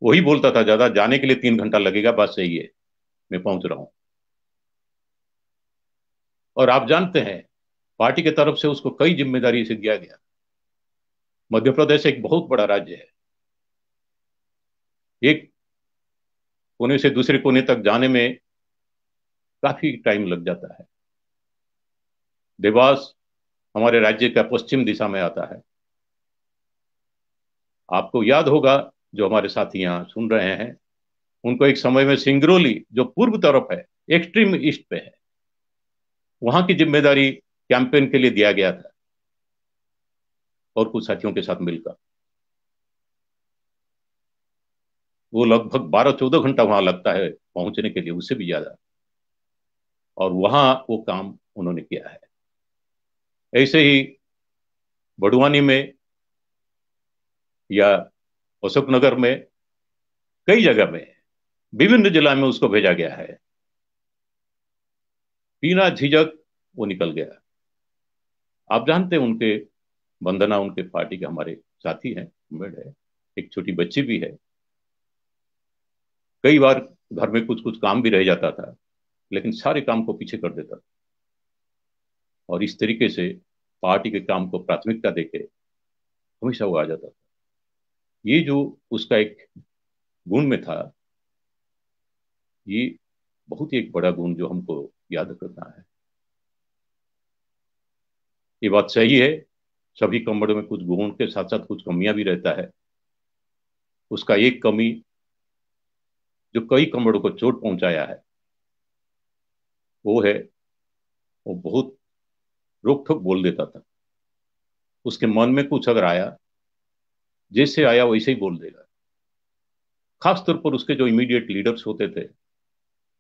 S3: वही बोलता था ज्यादा जाने के लिए 3 घंटा लगेगा, बात सही है, मैं पहुंच रहा हूं। और आप जानते हैं पार्टी की तरफ से उसको कई जिम्मेदारी से दिया गया। मध्य प्रदेश एक बहुत बड़ा राज्य है, एक कोने से दूसरे कोने तक जाने में काफी टाइम लग जाता है। देवास हमारे राज्य का पश्चिम दिशा में आता है। आपको याद होगा जो हमारे साथी यहाँ सुन रहे हैं, उनको एक समय में सिंगरौली जो पूर्व तरफ है, एक्सट्रीम ईस्ट पे है, वहां की जिम्मेदारी कैंपेन के लिए दिया गया था, और कुछ साथियों के साथ मिलकर वो लगभग 12-14 घंटा वहां लगता है पहुंचने के लिए, उससे भी ज्यादा, और वहां वो काम उन्होंने किया है। ऐसे ही बड़वानी में या अशोकनगर में, कई जगह में, विभिन्न जिला में उसको भेजा गया है, बिना झिझक वो निकल गया। आप जानते हैं उनके वंदना उनके पार्टी के हमारे साथी हैं, उम्मीद है, एक छोटी बच्ची भी है। कई बार घर में कुछ कुछ काम भी रह जाता था, लेकिन सारे काम को पीछे कर देता था, और इस तरीके से पार्टी के काम को प्राथमिकता देके हमेशा वो आ जाता था। ये जो उसका एक गुण में था, ये बहुत ही एक बड़ा गुण जो हमको याद करना है। ये बात सही है, सभी कमरों में कुछ गुण के साथ साथ कुछ कमियां भी रहता है। उसका एक कमी जो कई कमरों को चोट पहुंचाया है वो है, वो बहुत रोक ठोक बोल देता था। उसके मन में कुछ अगर आया, जैसे आया वैसे ही बोल देगा। खासतौर पर उसके जो इमीडिएट लीडर्स होते थे,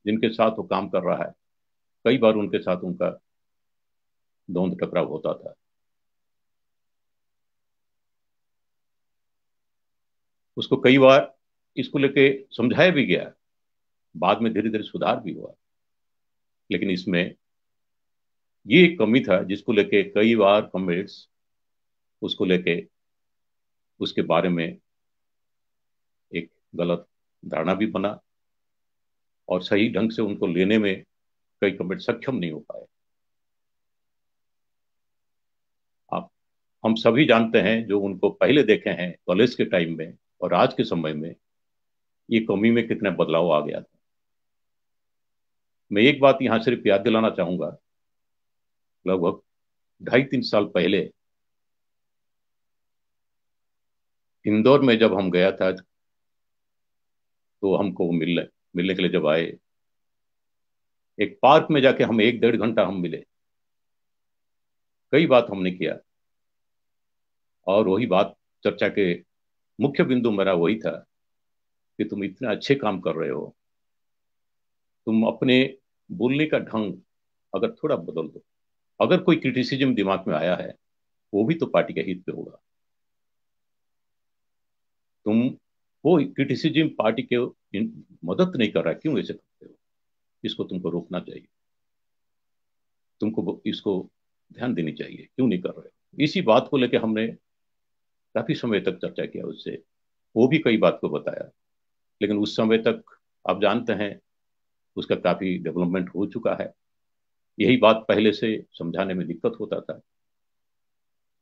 S3: जिनके साथ वो काम कर रहा है, कई बार उनके साथ उनका द्वंद टकराव होता था। उसको कई बार इसको लेके समझाया भी गया, बाद में धीरे धीरे सुधार भी हुआ। लेकिन इसमें ये एक कमी था जिसको लेके कई बार कॉमरेड्स उसको लेके उसके बारे में एक गलत धारणा भी बना और सही ढंग से उनको लेने में कई कॉमरेड सक्षम नहीं हो पाए। आप हम सभी जानते हैं जो उनको पहले देखे हैं कॉलेज के टाइम में और आज के समय में, ये कमी में कितना बदलाव आ गया था। मैं एक बात यहां सिर्फ याद दिलाना चाहूंगा, लगभग 2.5-3 साल पहले इंदौर में जब हम गया था, तो हमको मिलने मिलने के लिए जब आए, एक पार्क में जाके हम 1-1.5 घंटा हम मिले, कई बात हमने किया। और वही बात, चर्चा के मुख्य बिंदु मेरा वही था कि तुम इतने अच्छे काम कर रहे हो, तुम अपने बोलने का ढंग अगर थोड़ा बदल दो। अगर कोई क्रिटिसिज्म दिमाग में आया है, वो भी तो पार्टी के हित पे होगा। तुम वो क्रिटिसिज्म पार्टी के मदद नहीं कर रहा, क्यों ऐसे करते हो? इसको तुमको रोकना चाहिए, तुमको इसको ध्यान देनी चाहिए, क्यों नहीं कर रहे हो? इसी बात को लेकर हमने काफी समय तक चर्चा किया उससे। वो भी कई बात को बताया, लेकिन उस समय तक आप जानते हैं उसका काफी डेवलपमेंट हो चुका है। यही बात पहले से समझाने में दिक्कत होता था,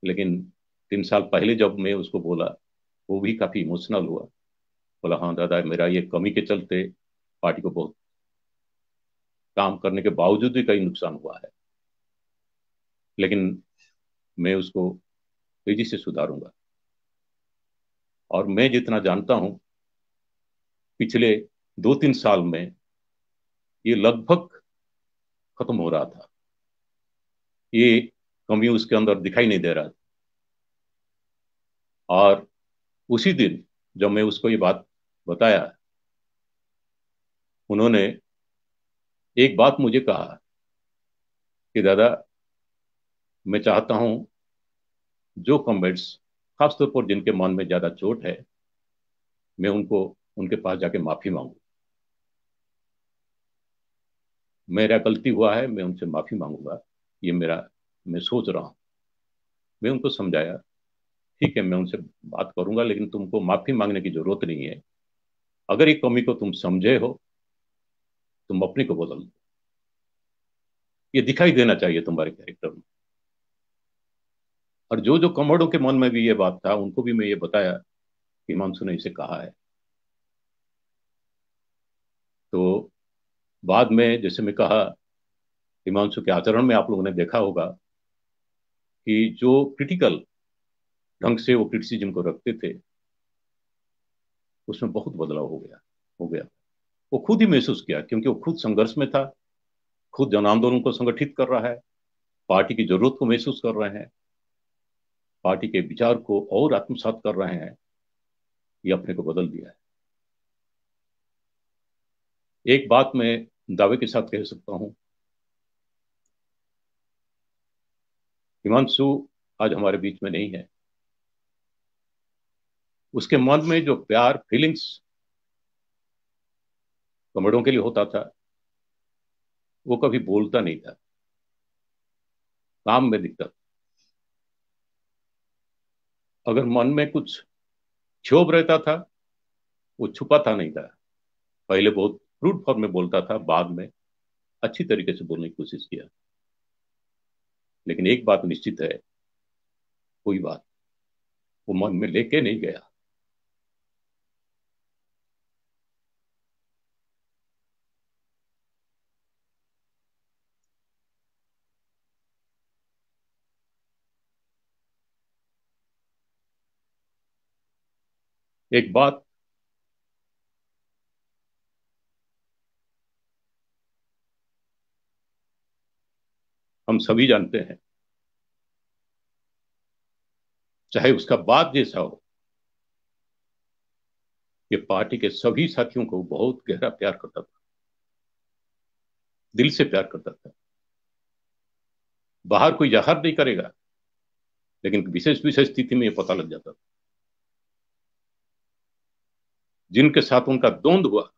S3: लेकिन 3 साल पहले जब मैं उसको बोला, वो भी काफी इमोशनल हुआ। बोला हाँ दादा, मेरा ये कमी के चलते पार्टी को बहुत काम करने के बावजूद भी कई नुकसान हुआ है, लेकिन मैं उसको तेजी से सुधारूंगा। और मैं जितना जानता हूं, पिछले 2-3 साल में ये लगभग खत्म हो रहा था, ये कमी उसके अंदर दिखाई नहीं दे रहा था। और उसी दिन जब मैं उसको ये बात बताया, उन्होंने एक बात मुझे कहा कि दादा, मैं चाहता हूं जो कॉमरेड्स खासतौर पर जिनके मन में ज्यादा चोट है, मैं उनको उनके पास जाके माफी मांगू। मेरा गलती हुआ है, मैं उनसे माफी मांगूंगा, ये मेरा मैं सोच रहा हूँ। मैं उनको समझाया, ठीक है मैं उनसे बात करूंगा, लेकिन तुमको माफी मांगने की जरूरत नहीं है। अगर एक कमी को तुम समझे हो, तुम अपने को बदल दो। ये दिखाई देना चाहिए तुम्हारे कैरेक्टर में। और जो जो कमोडों के मन में भी ये बात था, उनको भी मैं ये बताया कि हिमांशु ने इसे कहा है। तो बाद में जैसे मैं कहा, हिमांशु के आचरण में आप लोगों ने देखा होगा कि जो क्रिटिकल ढंग से वो क्रिटिसिज्म को रखते थे, उसमें बहुत बदलाव हो गया। वो खुद ही महसूस किया, क्योंकि वो खुद संघर्ष में था, खुद जन आंदोलन को संगठित कर रहा है, पार्टी की जरूरत को महसूस कर रहे हैं, पार्टी के विचार को और आत्मसात कर रहे हैं। ये अपने को बदल दिया है। एक बात मैं दावे के साथ कह सकता हूं, हिमांशु आज हमारे बीच में नहीं है। उसके मन में जो प्यार फीलिंग्स कमरों के लिए होता था, वो कभी बोलता नहीं था, काम में दिक्कत। अगर मन में कुछ क्षोभ रहता था, वो छुपाता नहीं था। पहले बहुत क्रूड फॉर्म में बोलता था, बाद में अच्छी तरीके से बोलने की कोशिश किया। लेकिन एक बात निश्चित है, कोई बात वो मन में लेके नहीं गया। एक बात हम सभी जानते हैं, चाहे उसका बात जैसा हो, कि पार्टी के सभी साथियों को बहुत गहरा प्यार करता था, दिल से प्यार करता था। बाहर कोई जाहिर नहीं करेगा, लेकिन विशेष विशेष स्थिति में ये पता लग जाता था। जिनके साथ उनका द्वंद्व हुआ,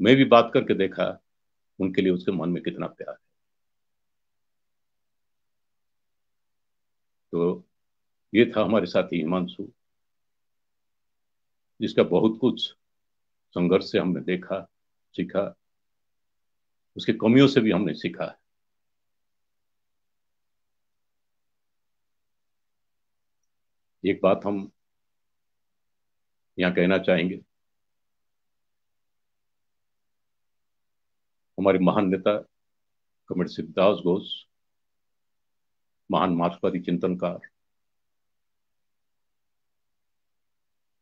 S3: मैं भी बात करके देखा, उनके लिए उसके मन में कितना प्यार है। तो ये था हमारे साथी हिमांशु, जिसका बहुत कुछ संघर्ष से हमने देखा, सीखा, उसकी कमियों से भी हमने सीखा है। एक बात हम यहाँ कहना चाहेंगे, हमारे महान नेता कमरेड शिवदास घोष, महान मार्क्सवादी चिंतनकार,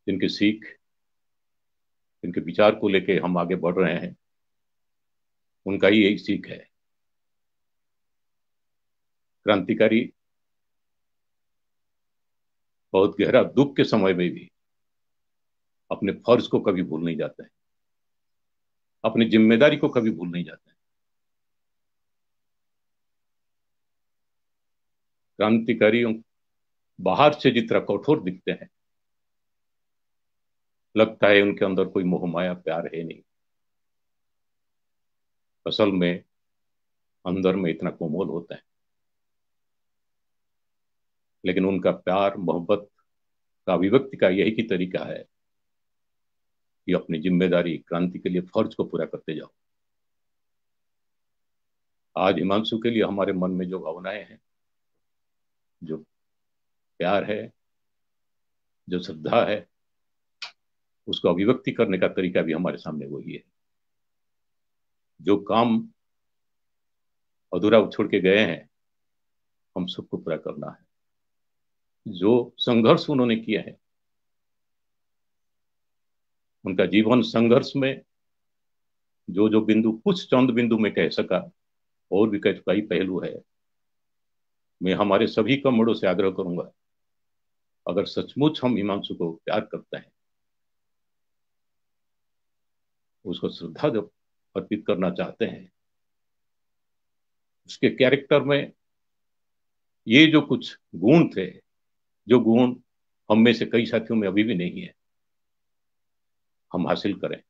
S3: जिनकी सीख, जिनके विचार को लेके हम आगे बढ़ रहे हैं, उनका ही यही सीख है। क्रांतिकारी बहुत गहरा दुख के समय में भी अपने फर्ज को कभी भूल नहीं जाते हैं, अपनी जिम्मेदारी को कभी भूल नहीं जाते हैं। क्रांतिकारियों बाहर से जितना कठोर दिखते हैं, लगता है उनके अंदर कोई मोह माया प्यार है नहीं। असल में अंदर में इतना कोमल होता है, लेकिन उनका प्यार मोहब्बत का अभिव्यक्ति का यही की तरीका है कि अपनी जिम्मेदारी, क्रांति के लिए फर्ज को पूरा करते जाओ। आज हिमांशु के लिए हमारे मन में जो भावनाएं हैं, जो प्यार है, जो श्रद्धा है, उसको अभिव्यक्ति करने का तरीका भी हमारे सामने वही है। जो काम अधूरा छोड़ के गए हैं, हम सबको पूरा करना है। जो संघर्ष उन्होंने किया है, उनका जीवन संघर्ष में जो जो बिंदु, कुछ चंद बिंदु में कह सका, और भी कई पहलू है। मैं हमारे सभी कमरों से आग्रह करूंगा, अगर सचमुच हम हिमांशु को प्यार करते हैं, उसको श्रद्धा जब अर्पित करना चाहते हैं, उसके कैरेक्टर में ये जो कुछ गुण थे, जो गुण हम में से कई साथियों में अभी भी नहीं है, हम हासिल करें,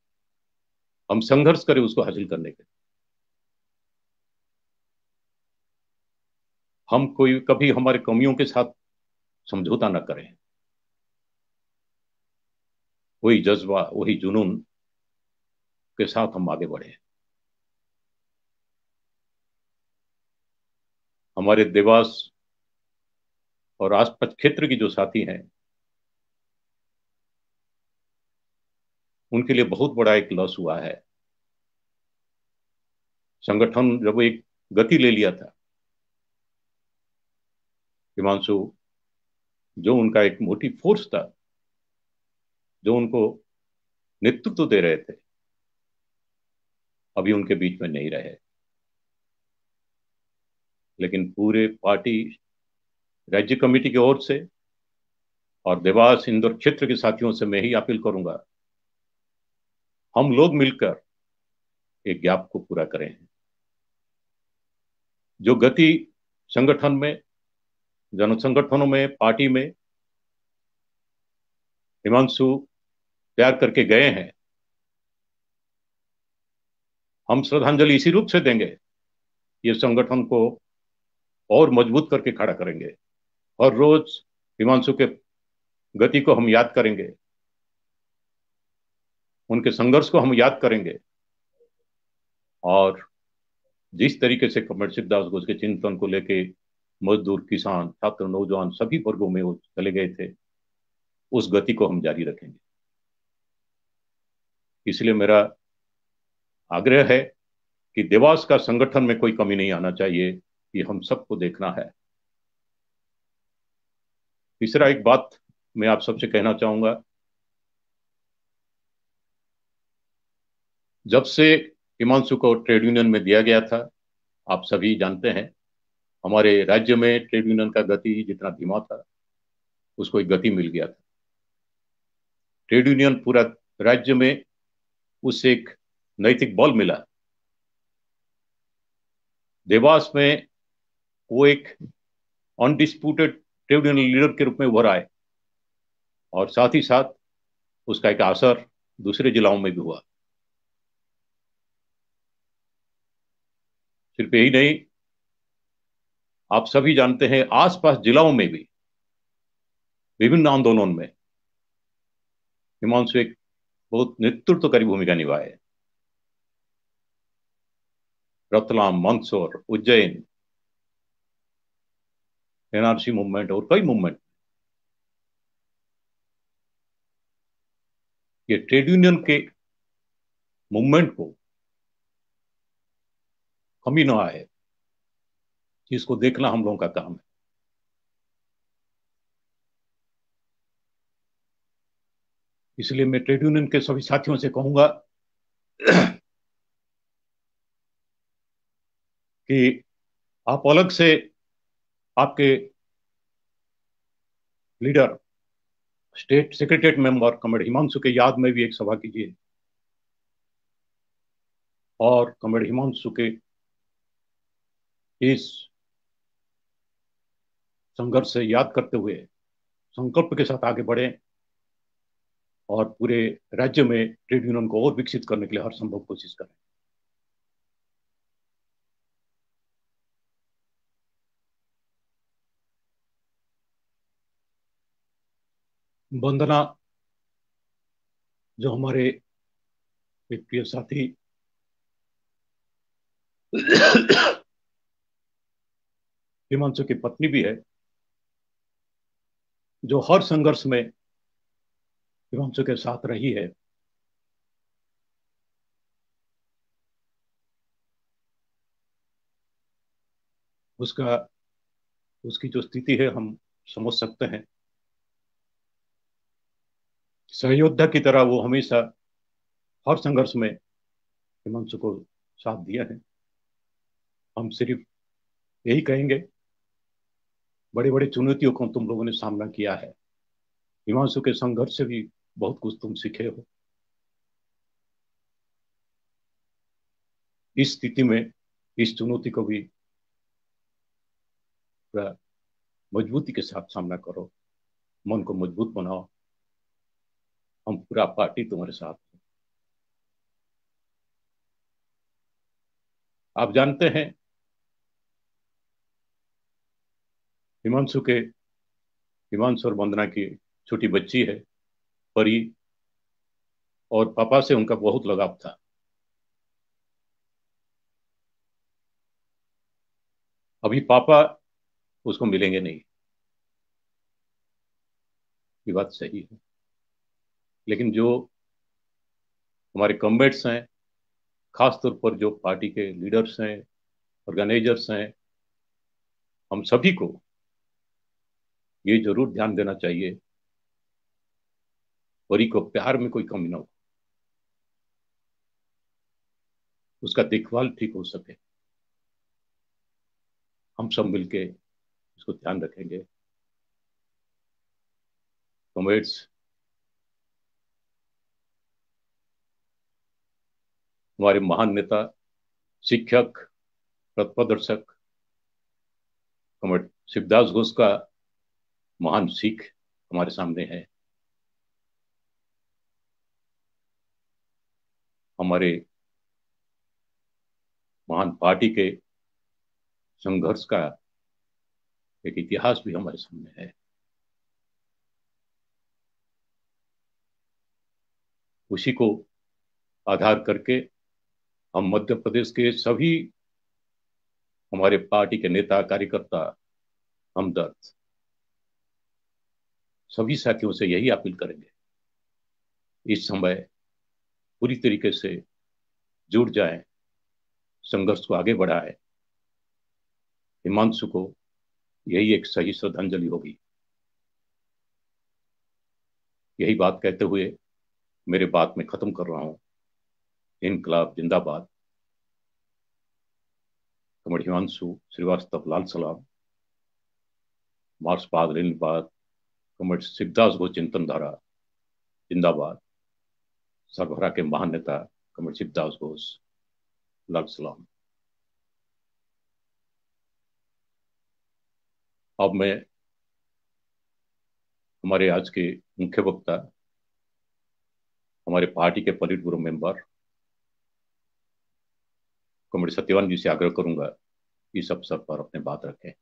S3: हम संघर्ष करें उसको हासिल करने के। हम कोई कभी हमारे कमियों के साथ समझौता न करें। वही जज्बा, वही जुनून के साथ हम आगे बढ़े। हमारे देवास और आसपास क्षेत्र की जो साथी हैं, उनके लिए बहुत बड़ा एक लॉस हुआ है। संगठन जब एक गति ले लिया था, हिमांशु जो उनका एक मोटिव फोर्स था, जो उनको नेतृत्व दे रहे थे, अभी उनके बीच में नहीं रहे। लेकिन पूरे पार्टी राज्य कमेटी की ओर से और देवास इंदौर क्षेत्र के साथियों से मैं ही अपील करूंगा, हम लोग मिलकर एक गैप को पूरा करें। जो गति संगठन में, जन संगठनों में, पार्टी में हिमांशु प्यार करके गए हैं, हम श्रद्धांजलि इसी रूप से देंगे, ये संगठन को और मजबूत करके खड़ा करेंगे। हर रोज हिमांशु के गति को हम याद करेंगे, उनके संघर्ष को हम याद करेंगे, और जिस तरीके से कमरेड शिवदास घोष के चिंतन को लेके मजदूर, किसान, छात्र, नौजवान सभी वर्गों में वो चले गए थे, उस गति को हम जारी रखेंगे। इसलिए मेरा आग्रह है कि देवास का संगठन में कोई कमी नहीं आना चाहिए, ये हम सबको देखना है। तीसरा एक बात मैं आप सबसे कहना चाहूंगा, जब से हिमांशु को ट्रेड यूनियन में दिया गया था, आप सभी जानते हैं, हमारे राज्य में ट्रेड यूनियन का गति जितना धीमा था, उसको एक गति मिल गया था। ट्रेड यूनियन पूरा राज्य में उससे एक नैतिक बल मिला। देवास में वो एक अनडिस्प्यूटेड ट्रेड यूनियन लीडर के रूप में उभर आए और साथ ही साथ उसका एक असर दूसरे जिलाओं में भी हुआ। सिर्फ यही नहीं, आप सभी जानते हैं, आसपास जिलाओं में भी विभिन्न आंदोलनों में हिमांशु एक बहुत नेतृत्वकारी भूमिका निभाए। रतलाम, मंदसौर, उज्जैन, एनआरसी मूवमेंट और कई मूवमेंट, ये ट्रेड यूनियन के मूवमेंट को कमी न आए, जिसको देखना हम लोगों का काम है। इसलिए मैं ट्रेड यूनियन के सभी साथियों से कहूंगा कि आप अलग से आपके leader, state secretariat member comrade Himanshu के याद में भी एक सभा कीजिए और कॉमरेड हिमांशु के इस संघर्ष से याद करते हुए संकल्प के साथ आगे बढ़े और पूरे राज्य में ट्रेड यूनियन को और विकसित करने के लिए हर संभव कोशिश करें। वंदना, जो हमारे एक प्रिय साथी हिमांशु की पत्नी भी है, जो हर संघर्ष में हिमांशु के साथ रही है, उसकी जो स्थिति है हम समझ सकते हैं। सहयोद्धा की तरह वो हमेशा हर संघर्ष में हिमांशु को साथ दिया है। हम सिर्फ यही कहेंगे, बड़ी बड़ी चुनौतियों को तुम लोगों ने सामना किया है, हिमांशु के संघर्ष से भी बहुत कुछ तुम सीखे हो। इस स्थिति में इस चुनौती को भी पूरा मजबूती के साथ सामना करो, मन को मजबूत बनाओ। हम पूरा पार्टी तुम्हारे साथ है। आप जानते हैं, हिमांशु और वंदना की छोटी बच्ची है परी, और पापा से उनका बहुत लगाव था। अभी पापा उसको मिलेंगे नहीं, ये बात सही है, लेकिन जो हमारे कॉमरेड्स हैं, खासतौर पर जो पार्टी के लीडर्स हैं, ऑर्गेनाइजर्स हैं, हम सभी को ये जरूर ध्यान देना चाहिए, परी को प्यार में कोई कमी ना हो, उसका देखभाल ठीक हो सके। हम सब मिलके इसको ध्यान रखेंगे। कॉमरेड्स, हमारे महान नेता, शिक्षक, पथ प्रदर्शक कॉमरेड शिवदास घोष का महान सीख हमारे सामने है। हमारे महान पार्टी के संघर्ष का एक इतिहास भी हमारे सामने है। उसी को आधार करके हम मध्य प्रदेश के सभी हमारे पार्टी के नेता, कार्यकर्ता, हमदर्द, सभी साथियों से यही अपील करेंगे, इस समय पूरी तरीके से जुट जाएं, संघर्ष को आगे बढ़ाएं। हिमांशु को यही एक सही श्रद्धांजलि होगी। यही बात कहते हुए मेरे बात में खत्म कर रहा हूँ। इनकलाब जिंदाबाद। कमर हिमांशु श्रीवास्तव लाल सलाम। मार्क्सवाद लेनिनवाद कमर शिवदास घोष चिंतन धारा जिंदाबाद। सर्वहरा के महान नेता कमर शिवदास घोष लाल सलाम। अब मैं हमारे आज के मुख्य वक्ता, हमारे पार्टी के पोलिट ब्यूरो मेंबर कमर सत्यवान जी से आग्रह करूंगा इस अवसर पर अपने बात रखें।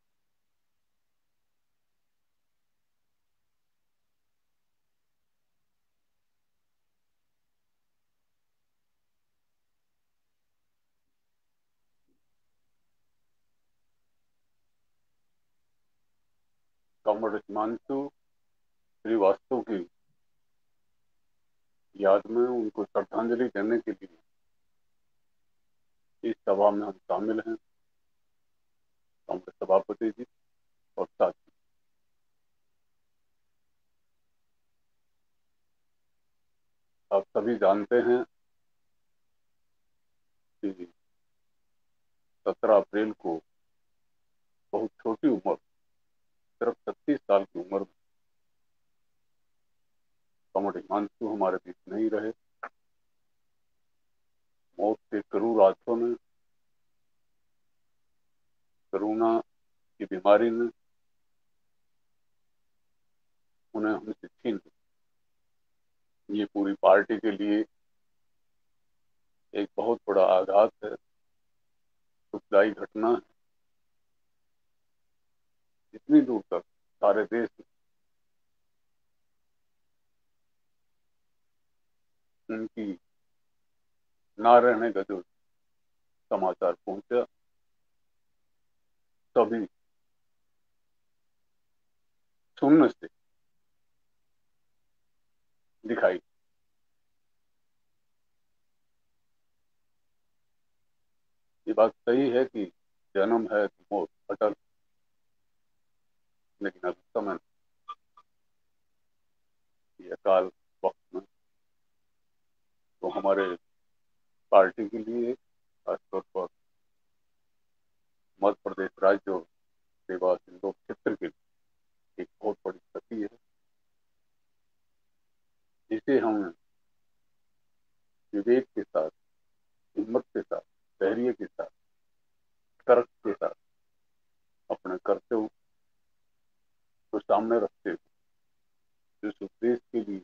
S5: कॉमरेड हिमांशु श्रीवास्तव की याद में उनको श्रद्धांजलि देने के लिए इस सभा में हम शामिल हैं। कांग्रेस सभापति जी और साथी, आप सभी जानते हैं कि 17 अप्रैल को बहुत छोटी उम्र, सिर्फ 36 साल की उम्र में कॉमरेड हिमांशु हमारे बीच नहीं रहे। मौत के क्रूर हाथों ने, कोरोना की बीमारी ने उन्हें हमसे छीन ली। ये पूरी पार्टी के लिए एक बहुत बड़ा आघात है, दुखदायी घटना है। जितनी दूर तक सारे देश में उनकी ना रहने का जो समाचार पहुंचा, सभी शून्य से दिखाई। ये बात सही है कि जन्म है तो मौत अटल, लेकिन अब समय ये अकाल वक्त में तो हमारे पार्टी के लिए, खासतौर पर मध्य प्रदेश राज्य और देवास इंदौर क्षेत्र के लिए एक बहुत बड़ी क्षति है। जिसे हम विवेक के साथ, हिम्मत के साथ, धैर्य के साथ, तर्क के साथ अपने कर्तव्य को सामने रखते हुए जिस उद्देश्य के लिए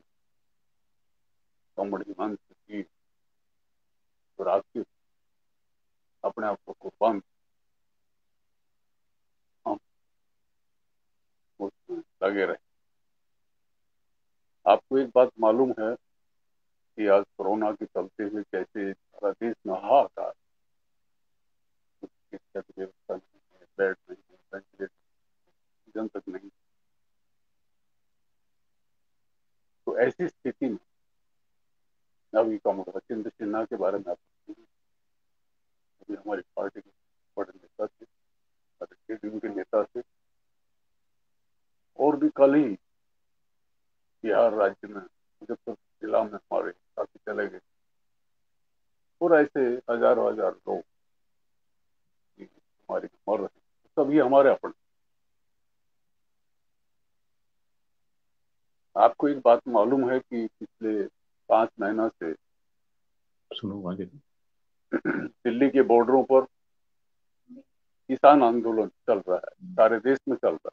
S5: कॉमरेड हिमांशु जी राखी अपने आप को कुर्बान, हम उसमें लगे रहे। आपको एक बात मालूम है कि आज कोरोना के चलते हुए कैसे सारा देश में हाहाकार, व्यवस्था नहीं है, बेड नहीं है, वेंटिलेटर जन तक नहीं। तो ऐसी स्थिति में अभी कॉमरेड राजेंद्र सिन्हा के बारे में आप अभी हमारी पार्टी के बड़े नेता थे, के नेता थे, और भी कल ही बिहार राज्य में मुजफ्फरपुर जिला में हमारे साथी चले गए, और ऐसे हजारों हजार लोग हमारे मर रहे, सभी हमारे अपने। आपको एक बात मालूम है कि पिछले 5 महीना से
S3: सुनो आगे।
S5: दिल्ली के बॉर्डरों पर किसान आंदोलन चल रहा है, सारे देश में चल रहा है।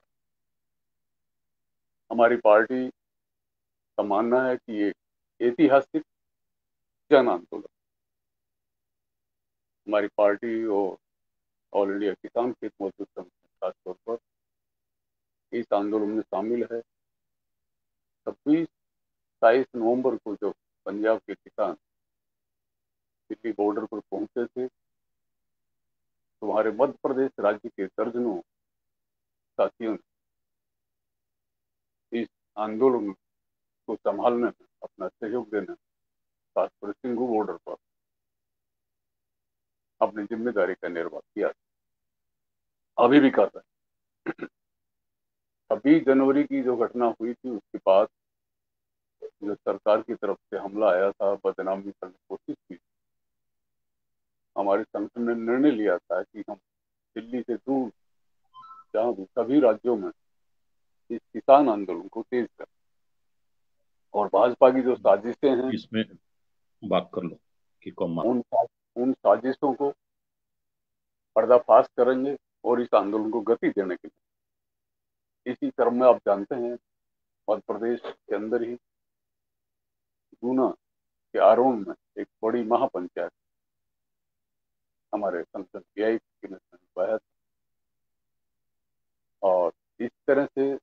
S5: हमारी पार्टी का मानना है कि ये ऐतिहासिक जन आंदोलन, हमारी पार्टी और ऑल इंडिया किसान खेत मजदूर संघ खासतौर पर इस आंदोलन में शामिल है। 26-27 नवंबर को जो पंजाब के किसान दिल्ली बॉर्डर पर पहुंचे थे, तो हमारे मध्य प्रदेश राज्य के दर्जनों साथियों ने इस आंदोलन को संभालने में अपना सहयोग देने, खासकर सिंघू बॉर्डर पर अपनी जिम्मेदारी का निर्वाह किया, अभी भी कर रहे हैं। 26 जनवरी की जो घटना हुई थी उसके बाद जो सरकार की तरफ से हमला आया था, बदनामी करने की कोशिश की, हमारे संगठन ने निर्णय लिया था कि हम दिल्ली से दूर जहाँ भी सभी राज्यों में इस किसान आंदोलन को तेज करें और भाजपा की जो साजिशें हैं
S6: इसमें बात कर लो कि कौन
S5: उन साजिशों को पर्दाफाश करेंगे और इस आंदोलन को गति देने के लिए। इसी क्रम में आप जानते हैं मध्य प्रदेश के अंदर ही गुना के आरोन में एक बड़ी महापंचायत हमारे संसद व्यय के तहत, और इस तरह से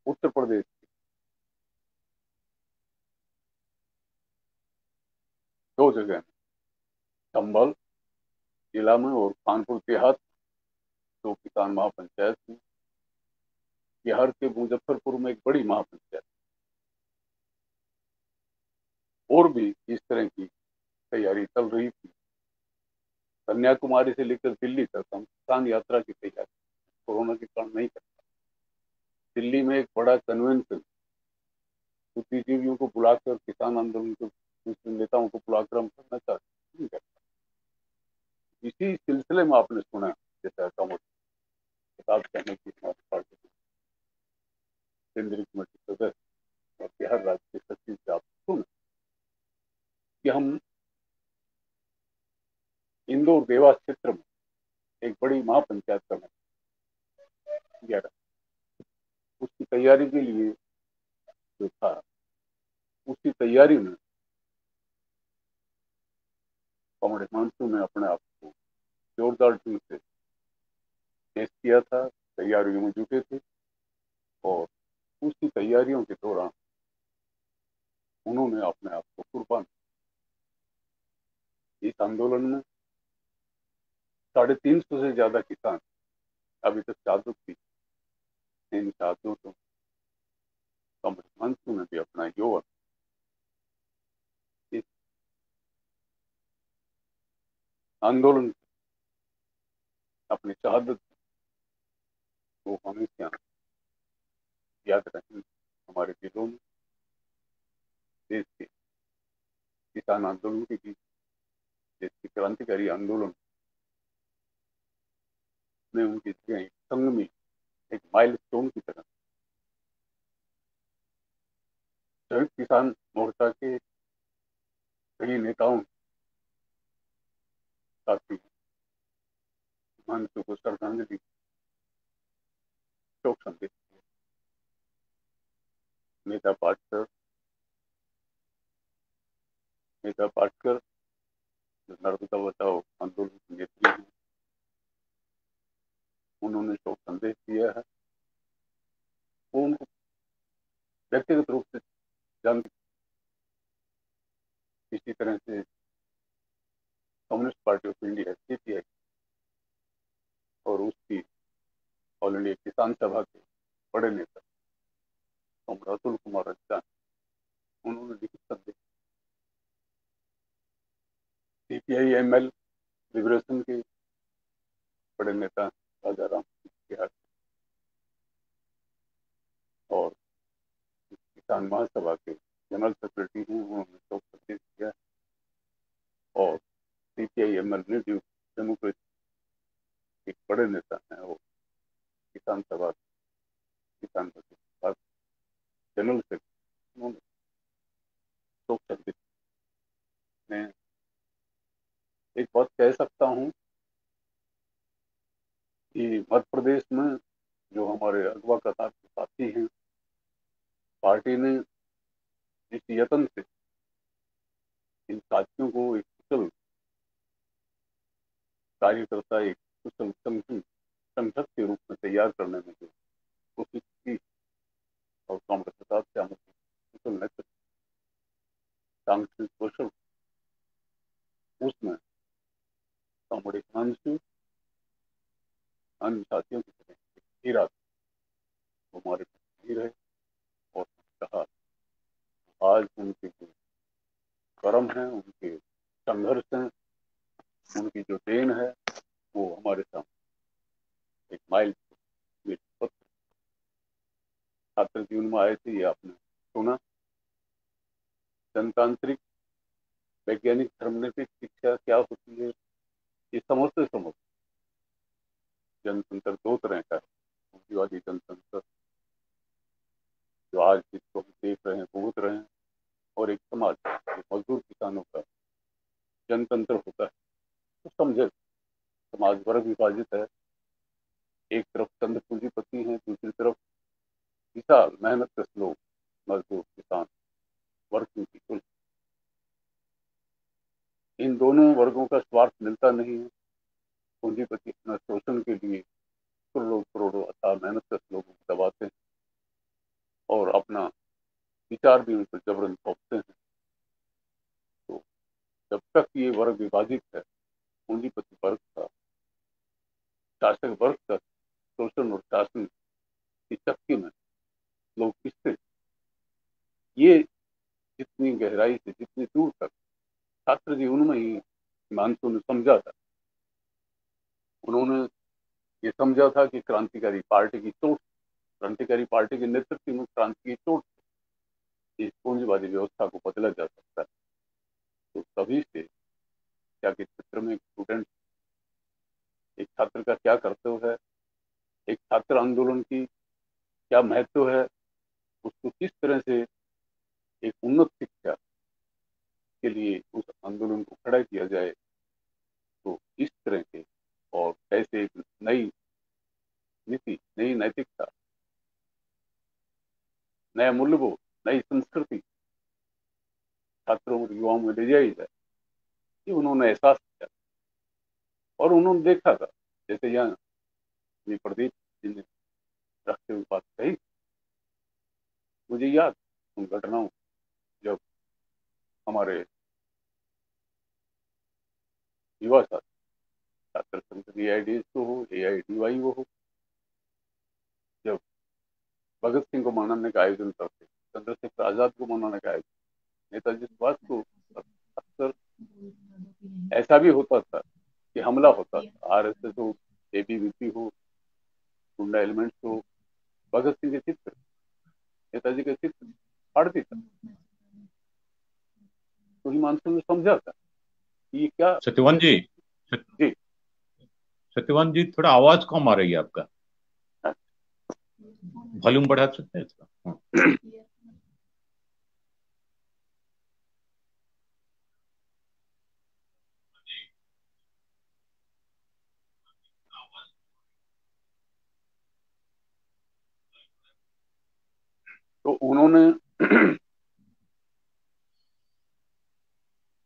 S5: उत्तर प्रदेश की 2 जगह संभल जिला में और कानपुर देहात 2 किसान महापंचायत थी। बिहार के मुजफ्फरपुर में एक बड़ी महापंचायत, और भी इस तरह की तैयारी चल रही थी। कन्याकुमारी से लेकर दिल्ली तक हम किसान यात्रा की तैयारी कोरोना के कारण नहीं कर पाए। दिल्ली में एक बड़ा कन्वेंशन बुद्धिजीवियों को बुलाकर, किसान आंदोलन के नेताओं को बुलाकर हम करना चाहते नहीं कर पाए। इसी सिलसिले में आपने सुना जैसे किताब कहने की हमारी पार्टी केंद्रीय कमेटी सदस्य और बिहार राज्य के सचिव से आप सुना कि हम इंदौर देवास क्षेत्र में एक बड़ी महापंचायत करना 11 उसकी तैयारी के लिए जो था, उसकी तैयारी में कॉमरेड हिमांशु ने अपने आप को जोरदार ढंग से पेश किया था, तैयारियों में जुटे थे, और उसी तैयारियों के दौरान उन्होंने अपने आप को कुर्बान। इस आंदोलन में 350 से ज्यादा किसान अभी तक शहादत थी। इन शहादतों को कॉमरेड हिमांशु ने भी अपना योगदान इस आंदोलन अपनी शहादत को हमेशा याद रखें हमारे दिलों में। देश के किसान आंदोलन के बीच देश के क्रांतिकारी आंदोलन में उनकी जगह एक संगमी, एक माइलस्टोन की तरह संयुक्त किसान मोर्चा के कई नेताओं साथी हिमांशु को श्रद्धांजलि शोक संदेश नेता पाटकर जो नर्मदा बचाओ आंदोलन के नेत्री हैं, उन्होंने शोक संदेश दिया है। वो उनको व्यक्तिगत रूप से जानते। इसी तरह से communist party of India CPI और उसकी ऑल इंडिया किसान सभा के बड़े नेता अतुल कुमार अच्छा, उन्होंने लिखित संदेश। CPI ML लिबरेशन के बड़े नेता राजा राम बिहार और किसान महासभा के जनरल सेक्रेटरी हैं, उन्होंने शोक संदेश दिया। और CPI ML न्यू डेमोक्रेसी एक बड़े नेता हैं, वो किसान सभा जनरल सेक्रेटरी, उन्होंने शोक संदेश में एक बात कह सकता हूँ कि मध्य प्रदेश में जो हमारे अगवा कतार के साथी हैं, पार्टी ने इस यत्न से इन साथियों को एक कुशल कार्यकर्ता, एक कुशल संगठक के रूप में तैयार करने में जो कोशिश की, और कॉमरेड प्रताप से हमें कुशल नेतृत्व, सांगठनिक कौशल, उसमें कॉमरेड हिमांशु अन्य साथियों की तरह हीरा हमारे नहीं रहे। और कहा आज उनके जो कर्म है, उनके संघर्ष हैं, उनकी जो देन है, वो हमारे सामने एक माइल पत्र छात्र जीवन में आए थे, ये आपने सुना। जनतांत्रिक वैज्ञानिक धर्मनिरपेक्ष शिक्षा क्या होती है ये समझते जनतंत्र दो तरह का है। पूंजीवादी जनतंत्र जो आज जिसको हम देख रहे हैं भुगत रहे हैं, और एक समाज जो मजदूर किसानों का जनतंत्र होता है। तो समझे समाज वर्ग विभाजित है, एक तरफ चंद पूंजीपति हैं, दूसरी तरफ विशाल मेहनत लोग, मजदूर किसान, वर्किंग पीपुल। इन दोनों वर्गों का स्वार्थ मिलता नहीं है। पूंजीपति अपना शोषण के लिए करोड़ों अथाह मेहनत लोगों को दबाते हैं और अपना विचार भी उन पर जबरन थोपते हैं। तो जब तक ये वर्ग विभाजित है, पूंजीपति वर्ग का, शासक वर्ग का शोषण और शासन की चक्की में लोग पिसते, ये जितनी गहराई से, जितनी दूर तक छात्र जीवन में ही हिमांशु ने समझा था। उन्होंने ये समझा था कि क्रांतिकारी पार्टी की चोट, क्रांतिकारी पार्टी के नेतृत्व में क्रांति की चोट इस पूंजीवादी व्यवस्था को बदला जा सकता है। तो तभी से क्या के क्षेत्र में स्टूडेंट, एक छात्र का क्या कर्तव्य है, एक छात्र आंदोलन की क्या महत्व है, उसको किस तरह से एक उन्नत शिक्षा के लिए उस आंदोलन को खड़ा किया जाए, तो इस तरह के और कैसे एक नई नीति, नई नैतिकता, नया मूल्यबोध, नई संस्कृति छात्रों और युवाओं में ले जाई जाए, ये उन्होंने एहसास किया और उन्होंने देखा था। जैसे यहाँ प्रदीप जी ने रखते हुए बात कही, मुझे याद उन घटनाओं जब हमारे युवा साथी छात्र संघ AIDS को हो, AIDY वो हो, जब भगत सिंह को मनाने का आयोजन करते, चंद्रशेखर आजाद को मनाने का आयोजन, नेताजी सुभाष को अक्सर ऐसा भी होता था कि हमला होता था, RSS हो, ABVP हो, गुंडा एलिमेंट्स हो, भगत सिंह के चित्र, नेताजी के चित्र फाड़ देता। तो हिमांशु ने समझा था कि ये क्या।
S6: सत्यवान जी,
S5: जी
S6: सत्यवान जी, थोड़ा आवाज कम आ रही है आपका, वॉल्यूम बढ़ा सकते हैं इसका? हाँ।
S5: तो उन्होंने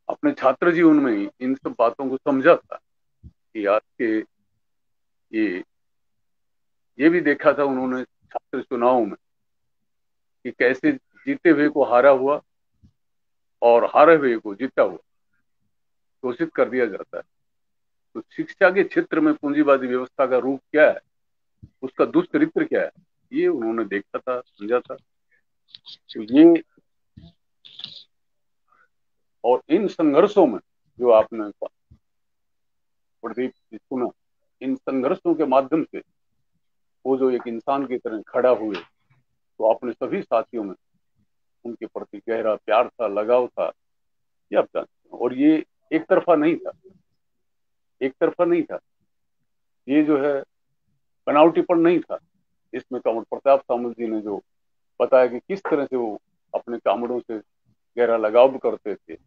S5: अपने छात्र जीवन में ही इन सब बातों को समझा था कि आज के ये भी देखा था उन्होंने छात्र चुनाव में कि कैसे जीते हुए को हारा हुआ और हारे हुए को जीता हुआ घोषित कर दिया जाता है। तो शिक्षा के क्षेत्र में पूंजीवादी व्यवस्था का रूप क्या है, उसका दुष्चरित्र क्या है, ये उन्होंने देखा था, समझा था। तो ये और इन संघर्षों में जो आपने प्रदीप जी सुना, इन संघर्षों के माध्यम से वो जो एक इंसान की तरह खड़ा हुए, तो अपने सभी साथियों में उनके प्रति गहरा प्यार था, लगाव था, ये आप जानते हैं। और ये एक तरफा नहीं था, एक तरफा नहीं था, ये जो है बनावटीपन नहीं था। इसमें कमर प्रताप सामल जी ने जो बताया कि किस तरह से वो अपने कामड़ों से गहरा लगाव भी करते थे,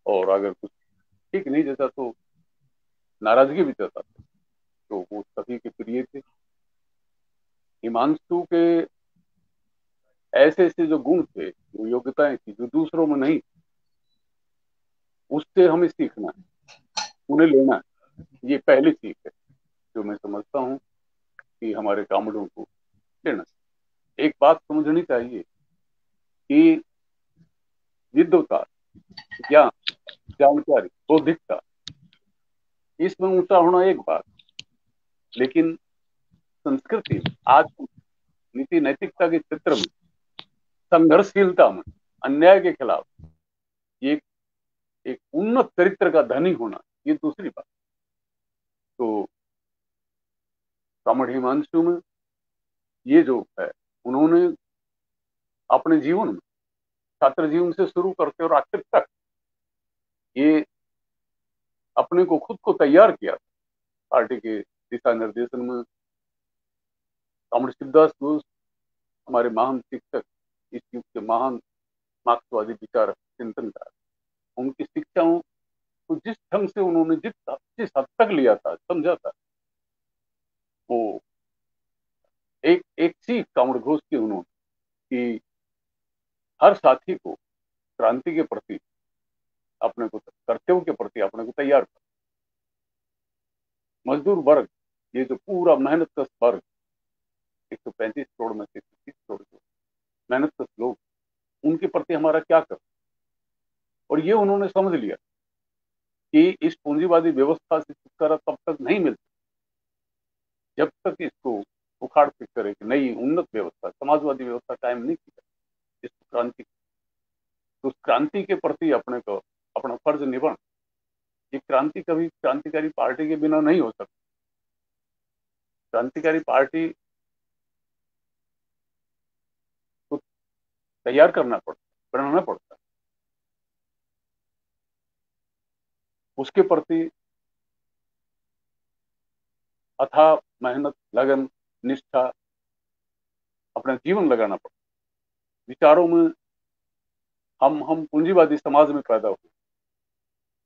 S5: और अगर कुछ ठीक नहीं जैसा तो नाराजगी भी जताते, तो वो सभी के प्रिय थे। हिमांशु के ऐसे ऐसे जो गुण थे, जो योग्यताएं थी, जो दूसरों में नहीं, उससे हमें सीखना है, उन्हें लेना है। ये पहली सीख है जो मैं समझता हूँ कि हमारे कामड़ों को लेना। एक बात समझनी चाहिए कि विद्वता, ज्ञान, जानकारी, बौद्धिकता, इसमें ऊंचा होना एक बात, लेकिन संस्कृति आज नीति नैतिकता के क्षेत्र में, संघर्षशीलता में, अन्याय के खिलाफ ये एक उन्नत चरित्र का धनी होना, ये दूसरी बात। तो कामड़ हिमांशु में ये जो है, उन्होंने अपने जीवन में छात्र जीवन से शुरू करके और आखिर तक ये अपने को खुद को तैयार किया पार्टी के दिशा निर्देशन में। कॉमरेड शिवदास घोष हमारे महान शिक्षक, इस युग के महान मार्क्सवादी विचारक, चिंतनकार, उनकी शिक्षाओं को जिस ढंग से उन्होंने जिस हद तक लिया था, समझा था, वो एक एक सीख कॉमरेड घोष की उन्होंने कि हर साथी को क्रांति के प्रति अपने को, कर्तव्य के प्रति अपने को तैयार कर। मजदूर वर्ग, ये जो पूरा मेहनत कश वर्ग, 135 करोड़ में से 30 करोड़ जो मेहनत कश लोग, उनके प्रति हमारा क्या कर। और ये उन्होंने समझ लिया कि इस पूंजीवादी व्यवस्था से छुटकारा तब तक नहीं मिलता जब तक इसको उखाड़ फेंक करे कि नई उन्नत व्यवस्था, समाजवादी व्यवस्था कायम नहीं की जाए। इस क्रांति, तो उस क्रांति के प्रति अपने को अपना फर्ज निभाना, ये क्रांति कभी क्रांतिकारी पार्टी के बिना नहीं हो सकती। क्रांतिकारी पार्टी को तैयार करना पड़ता, बनाना पड़ता, उसके प्रति अथाह मेहनत, लगन, निष्ठा, अपना जीवन लगाना पड़ता। विचारों में हम पूंजीवादी समाज में पैदा हुए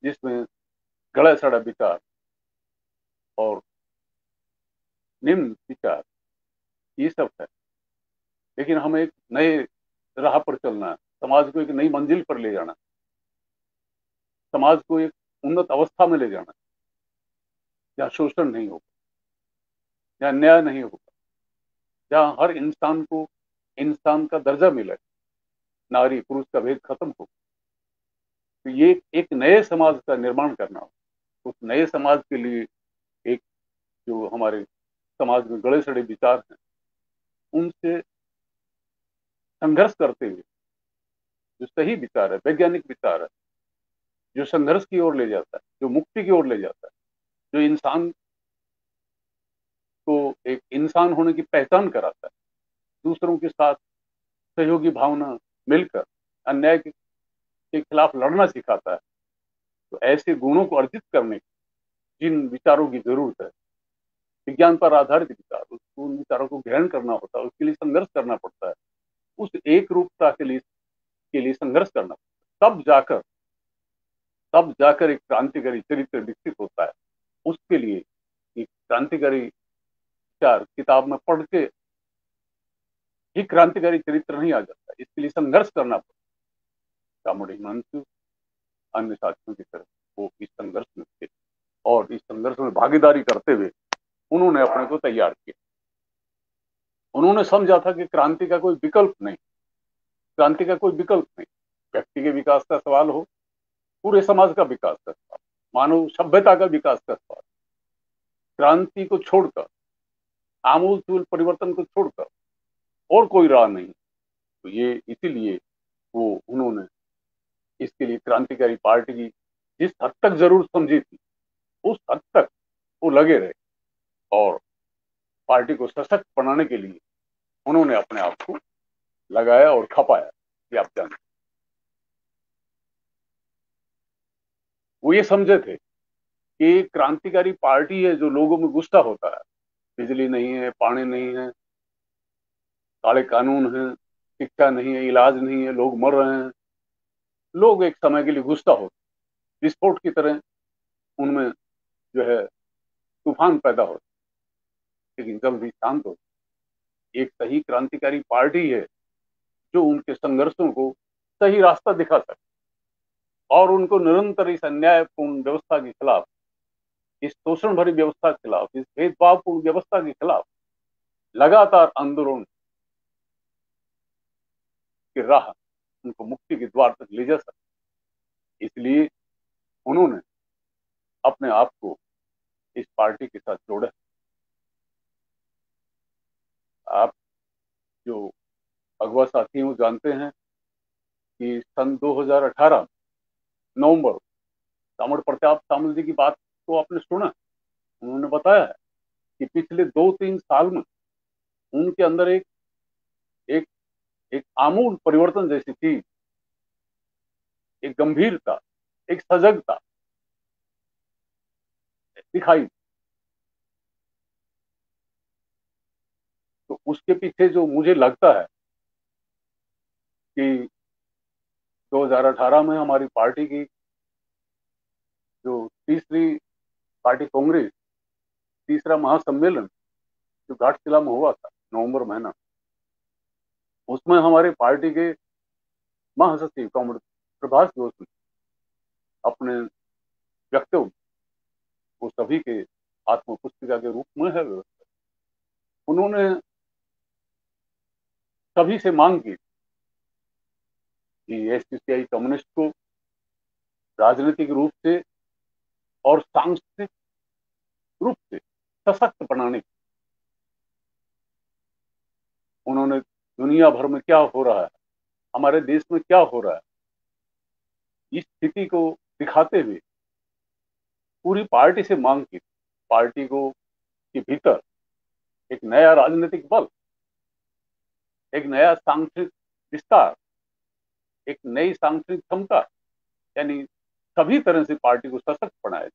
S5: जिसमें गड़ा सड़ा विचार और निम्न विचार ये सब है, लेकिन हमें एक नए राह पर चलना है, समाज को एक नई मंजिल पर ले जाना, समाज को एक उन्नत अवस्था में ले जाना, जहाँ शोषण नहीं होगा, जहाँ न्याय नहीं होगा, जहाँ हर इंसान को इंसान का दर्जा मिले, नारी पुरुष का भेद खत्म हो। तो ये एक नए समाज का निर्माण करना हो। उस नए समाज के लिए एक जो हमारे समाज में गड़े सड़े विचार हैं, उनसे संघर्ष करते हुए जो सही विचार है, वैज्ञानिक विचार है, जो संघर्ष की ओर ले जाता है, जो मुक्ति की ओर ले जाता है, जो इंसान को एक इंसान होने की पहचान कराता है, दूसरों के साथ सहयोगी भावना मिलकर अन्याय के खिलाफ लड़ना सिखाता है। तो ऐसे गुणों को अर्जित करने जिन विचारों की जरूरत है, विज्ञान पर आधारित विचार, उन विचारों को ग्रहण करना होता है, उसके लिए संघर्ष करना पड़ता है, उस एक रूपता के लिए संघर्ष करना पड़ता है। तब जाकर एक क्रांतिकारी चरित्र विकसित होता है। उसके लिए एक क्रांतिकारी विचार किताब में पढ़ के ही क्रांतिकारी चरित्र नहीं आ जाता, इसके लिए संघर्ष करना पड़ता है। कॉमरेड हिमांशु अन्य साथियों की तरह वो इस संघर्ष में थे और इस संघर्ष में भागीदारी करते हुए उन्होंने अपने को तैयार किया। उन्होंने समझा था कि क्रांति का कोई विकल्प नहीं, क्रांति का कोई विकल्प नहीं। व्यक्ति के विकास का सवाल हो, पूरे समाज का विकास का सवाल, मानव सभ्यता का विकास का सवाल, क्रांति को छोड़कर, आमूल परिवर्तन को छोड़कर और कोई राह नहीं। तो ये इसीलिए वो उन्होंने इसके लिए क्रांतिकारी पार्टी की जिस हद तक जरूरत समझी थी, उस हद तक वो लगे रहे और पार्टी को सशक्त बनाने के लिए उन्होंने अपने आप को लगाया और खपाया। ये आप जानते, वो ये समझे थे कि क्रांतिकारी पार्टी है जो लोगों में गुस्सा होता है, बिजली नहीं है, पानी नहीं है, काले कानून है, शिक्षा नहीं है, इलाज नहीं है, लोग मर रहे हैं, लोग एक समय के लिए गुस्सा होते, विस्फोट की तरह उनमें जो है तूफान पैदा होता, लेकिन जल्द ही शांत होता। एक सही क्रांतिकारी पार्टी है जो उनके संघर्षों को सही रास्ता दिखा सके और उनको निरंतर इस अन्यायपूर्ण व्यवस्था के खिलाफ, इस शोषण भरी व्यवस्था के खिलाफ, इस भेदभावपूर्ण व्यवस्था के खिलाफ लगातार आंदोलन की राह उनको मुक्ति के द्वार तक ले जा सके। इसलिए उन्होंने अपने आप को इस पार्टी के साथ जोड़ा। आप जो अगवा साथी हैं वो जानते हैं कि सन 2018 नवंबर, कॉमरेड प्रताप सामल जी की बात तो आपने सुना, उन्होंने बताया है कि पिछले 2-3 साल में उनके अंदर एक एक एक आमूल परिवर्तन जैसी थी एक गंभीरता, एक सजगता दिखाई। तो उसके पीछे जो मुझे लगता है कि 2018 में हमारी पार्टी की जो तीसरी पार्टी कांग्रेस, तीसरा महासम्मेलन जो घाटशिला में हुआ था नवंबर महीना, उसमें हमारे पार्टी के महासचिव कॉमरेड प्रभाष घोष ने अपने वक्तव्य वो सभी के आत्म पुस्तिका के रूप में है व्यवस्था, उन्होंने सभी से मांग की कि एसयूसीआई कम्युनिस्ट को राजनीतिक रूप से और सांस्कृतिक रूप से सशक्त बनाने की। उन्होंने दुनिया भर में क्या हो रहा है, हमारे देश में क्या हो रहा है, इस स्थिति को दिखाते हुए पूरी पार्टी से मांग की, पार्टी को के भीतर एक नया राजनीतिक बल, एक नया सांस्कृतिक विस्तार, एक नई सांस्कृतिक क्षमता, यानी सभी तरह से पार्टी को सशक्त बनाया जाए।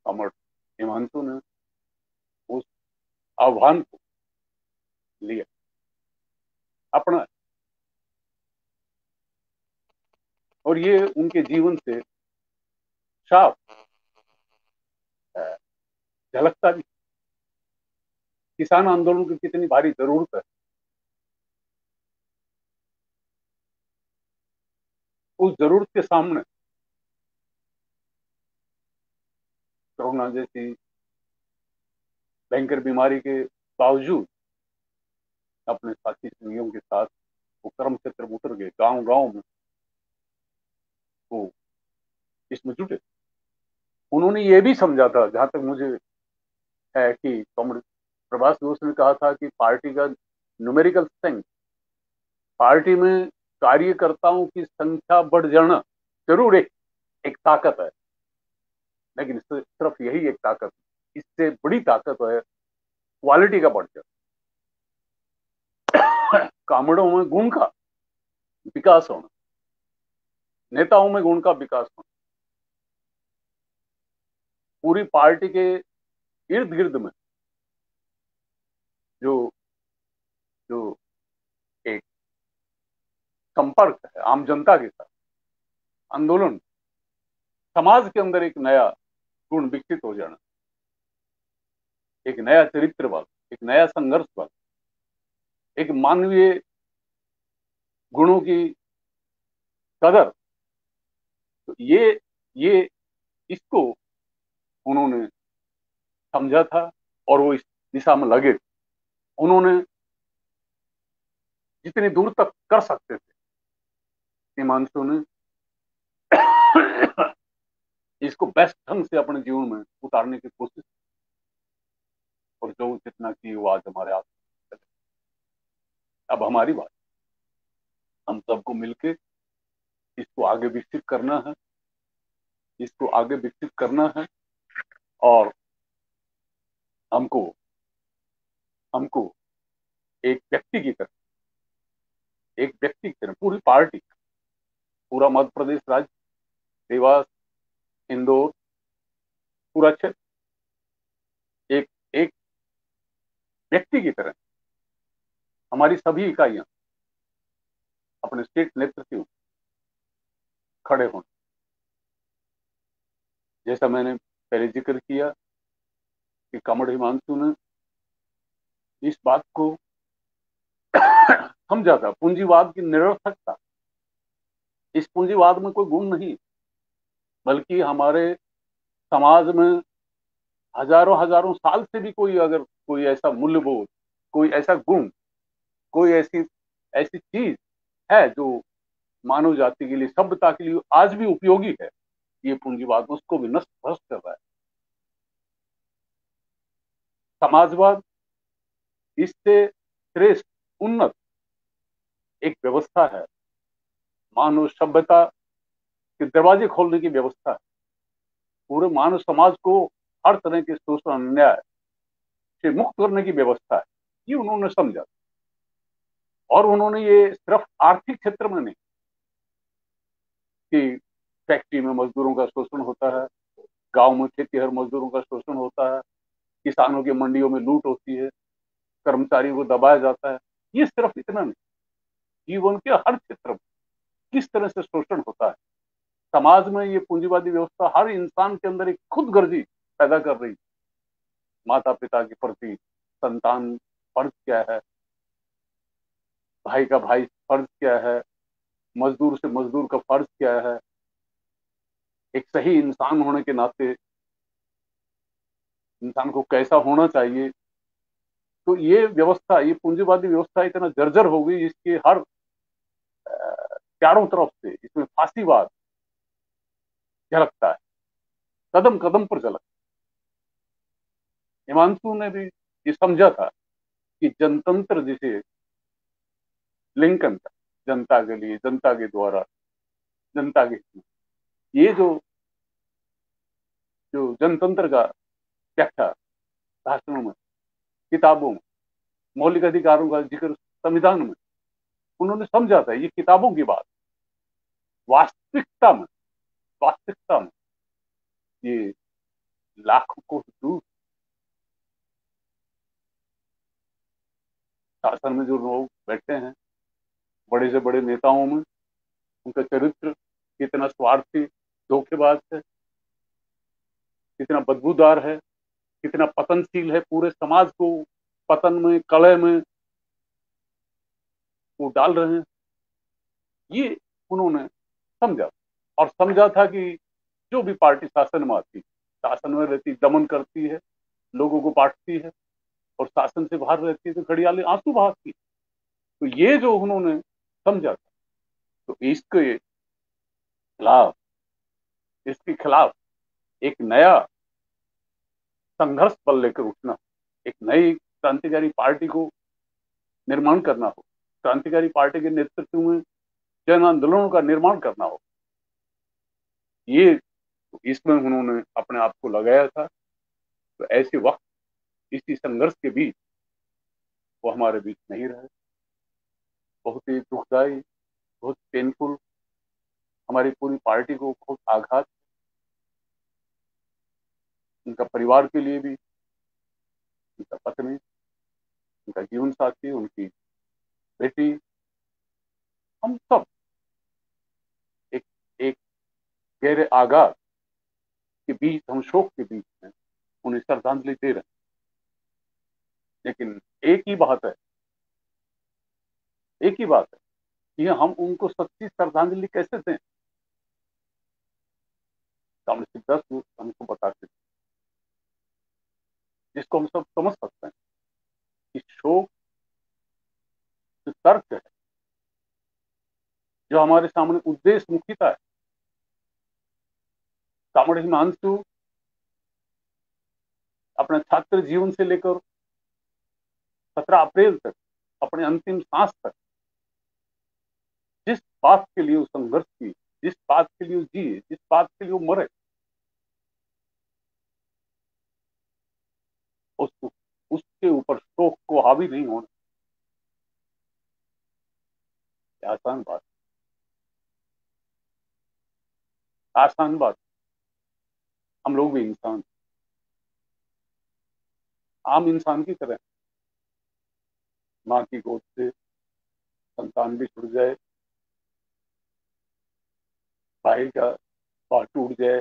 S5: कॉमरेड हिमांशु ने उस आह्वान को लिया, अपना, और ये उनके जीवन से साफ झलकता भी। किसान आंदोलन की कितनी भारी जरूरत है, उस जरूरत के सामने कोरोना जैसी भयंकर बीमारी के बावजूद अपने साथी संगियों के साथ वो कर्म क्षेत्र में उतर गए, गांव गांव में वो इसमें जुटे। उन्होंने ये भी समझा था, जहां तक मुझे है, कि कॉमरेड प्रभाष घोष ने कहा था कि पार्टी का न्यूमेरिकल स्ट्रेंथ, पार्टी में कार्यकर्ताओं की संख्या बढ़ जाना जरूर एक ताकत है, लेकिन सिर्फ यही एक ताकत, इससे बड़ी ताकत है क्वालिटी का बढ़ जाना, कामड़ों में गुण का विकास होना, नेताओं में गुण का विकास होना। पूरी पार्टी के इर्द गिर्द में जो जो एक संपर्क है आम जनता के साथ, आंदोलन, समाज के अंदर एक नया गुण विकसित हो जाना, एक नया चरित्र बल, एक नया संघर्ष बल, एक मानवीय गुणों की कदर, तो ये इसको उन्होंने समझा था और वो इस दिशा में लगे। उन्होंने जितनी दूर तक कर सकते थे, हिमांशु ने इसको बेस्ट ढंग से अपने जीवन में उतारने की कोशिश, और जो जितना की वो आज हमारे हाथ। अब हमारी बात, हम सबको मिलके इसको आगे विकसित करना है, इसको आगे विकसित करना है, और हमको एक व्यक्ति की तरह पूरी पार्टी, पूरा मध्य प्रदेश राज्य, देवास, इंदौर, पूरा क्षेत्र एक व्यक्ति की तरह हमारी सभी इकाइयां अपने स्टेट नेतृत्व में खड़े हों। जैसा मैंने पहले जिक्र किया कि कॉमरेड हिमांशु ने इस बात को समझा था, पूंजीवाद की निरर्थकता, इस पूंजीवाद में कोई गुण नहीं, बल्कि हमारे समाज में हजारों साल से भी अगर कोई ऐसा मूल्यबोध, कोई ऐसा गुण, कोई ऐसी चीज है जो मानव जाति के लिए, सभ्यता के लिए आज भी उपयोगी है, ये पूंजीवाद उसको भी नष्ट भ्रष्ट कर रहा है। समाजवाद इससे श्रेष्ठ, उन्नत एक व्यवस्था है, मानव सभ्यता के दरवाजे खोलने की व्यवस्था है, पूरे मानव समाज को हर तरह के शोषण अन्याय से मुक्त करने की व्यवस्था है, ये उन्होंने समझा। और उन्होंने ये सिर्फ आर्थिक क्षेत्र में नहीं कि फैक्ट्री में मजदूरों का शोषण होता है, गांव में खेतीहर मजदूरों का शोषण होता है, किसानों की मंडियों में लूट होती है, कर्मचारियों को दबाया जाता है, ये सिर्फ इतना नहीं, जीवन के हर क्षेत्र में किस तरह से शोषण होता है। समाज में ये पूंजीवादी व्यवस्था हर इंसान के अंदर एक खुदगर्जी पैदा कर रही है। माता पिता के प्रति संतान फर्ज क्या है, भाई का भाई फर्ज क्या है, मजदूर से मजदूर का फर्ज क्या है, एक सही इंसान होने के नाते इंसान को कैसा होना चाहिए। तो ये व्यवस्था, ये पूंजीवादी व्यवस्था इतना जर्जर हो गई, इसके हर चारों तरफ से इसमें फांसीवाद झलकता है, कदम कदम पर झलकता है। हिमांशु ने भी ये समझा था कि जनतंत्र जिसे लिंकन था, जनता के लिए, जनता के द्वारा, जनता के हित में, ये जो जो जनतंत्र का व्याख्या भाषणों में, किताबों में, मौलिक अधिकारों का जिक्र संविधान में उन्होंने समझा था, ये किताबों की बात। वास्तविकता में, वास्तविकता में ये लाखों को दूर। शासन में जो लोग बैठते हैं, बड़े से बड़े नेताओं में, उनका चरित्र कितना स्वार्थी, धोखेबाज है, कितना बदबूदार है, कितना पतनशील है, पूरे समाज को पतन में, कलह में वो डाल रहे हैं। ये उन्होंने समझा, और समझा था कि जो भी पार्टी शासन में आती, शासन में रहती, दमन करती है, लोगों को बांटती है, और शासन से बाहर रहती है तो घड़ियाली आंसू बहाती। तो ये जो उन्होंने समझा था, तो इसके खिलाफ एक नया संघर्ष बल लेकर उठना, एक नई क्रांतिकारी पार्टी को निर्माण करना हो, क्रांतिकारी पार्टी के नेतृत्व में जन आंदोलनों का निर्माण करना हो, ये इसमें उन्होंने अपने आप को लगाया था। तो ऐसे वक्त, इसी संघर्ष के बीच वो हमारे बीच नहीं रहे। बहुत ही दुखदाई, बहुत पेनफुल, हमारी पूरी पार्टी को बहुत आघात, उनका परिवार के लिए भी, उनका पत्नी, उनका जीवन साथी, उनकी बेटी, हम सब एक एक गहरे आघात के बीच, हम शोक के बीच में उन्हें श्रद्धांजलि दे रहे हैं। लेकिन एक ही बात है, एक ही बात है कि हम उनको सच्ची श्रद्धांजलि कैसे दें। कम्युनिस्ट 10 हमको बताते, जिसको हम सब समझ सकते हैं कि शोक जो तर्क है, जो हमारे सामने उद्देश्य मुखिता है। कामड़ हिमांशु अपने छात्र जीवन से लेकर 17 अप्रैल तक, अपने अंतिम सांस तक, जिस बात के लिए वो संघर्ष की, जिस बात के लिए वो जिए, जिस बात के लिए वो मरे, उसके ऊपर शोक को हावी नहीं होना आसान बात, आसान बात। हम लोग भी इंसान, आम इंसान की तरह, माँ की गोद से संतान भी छूट जाए, भाई का बात टूट जाए,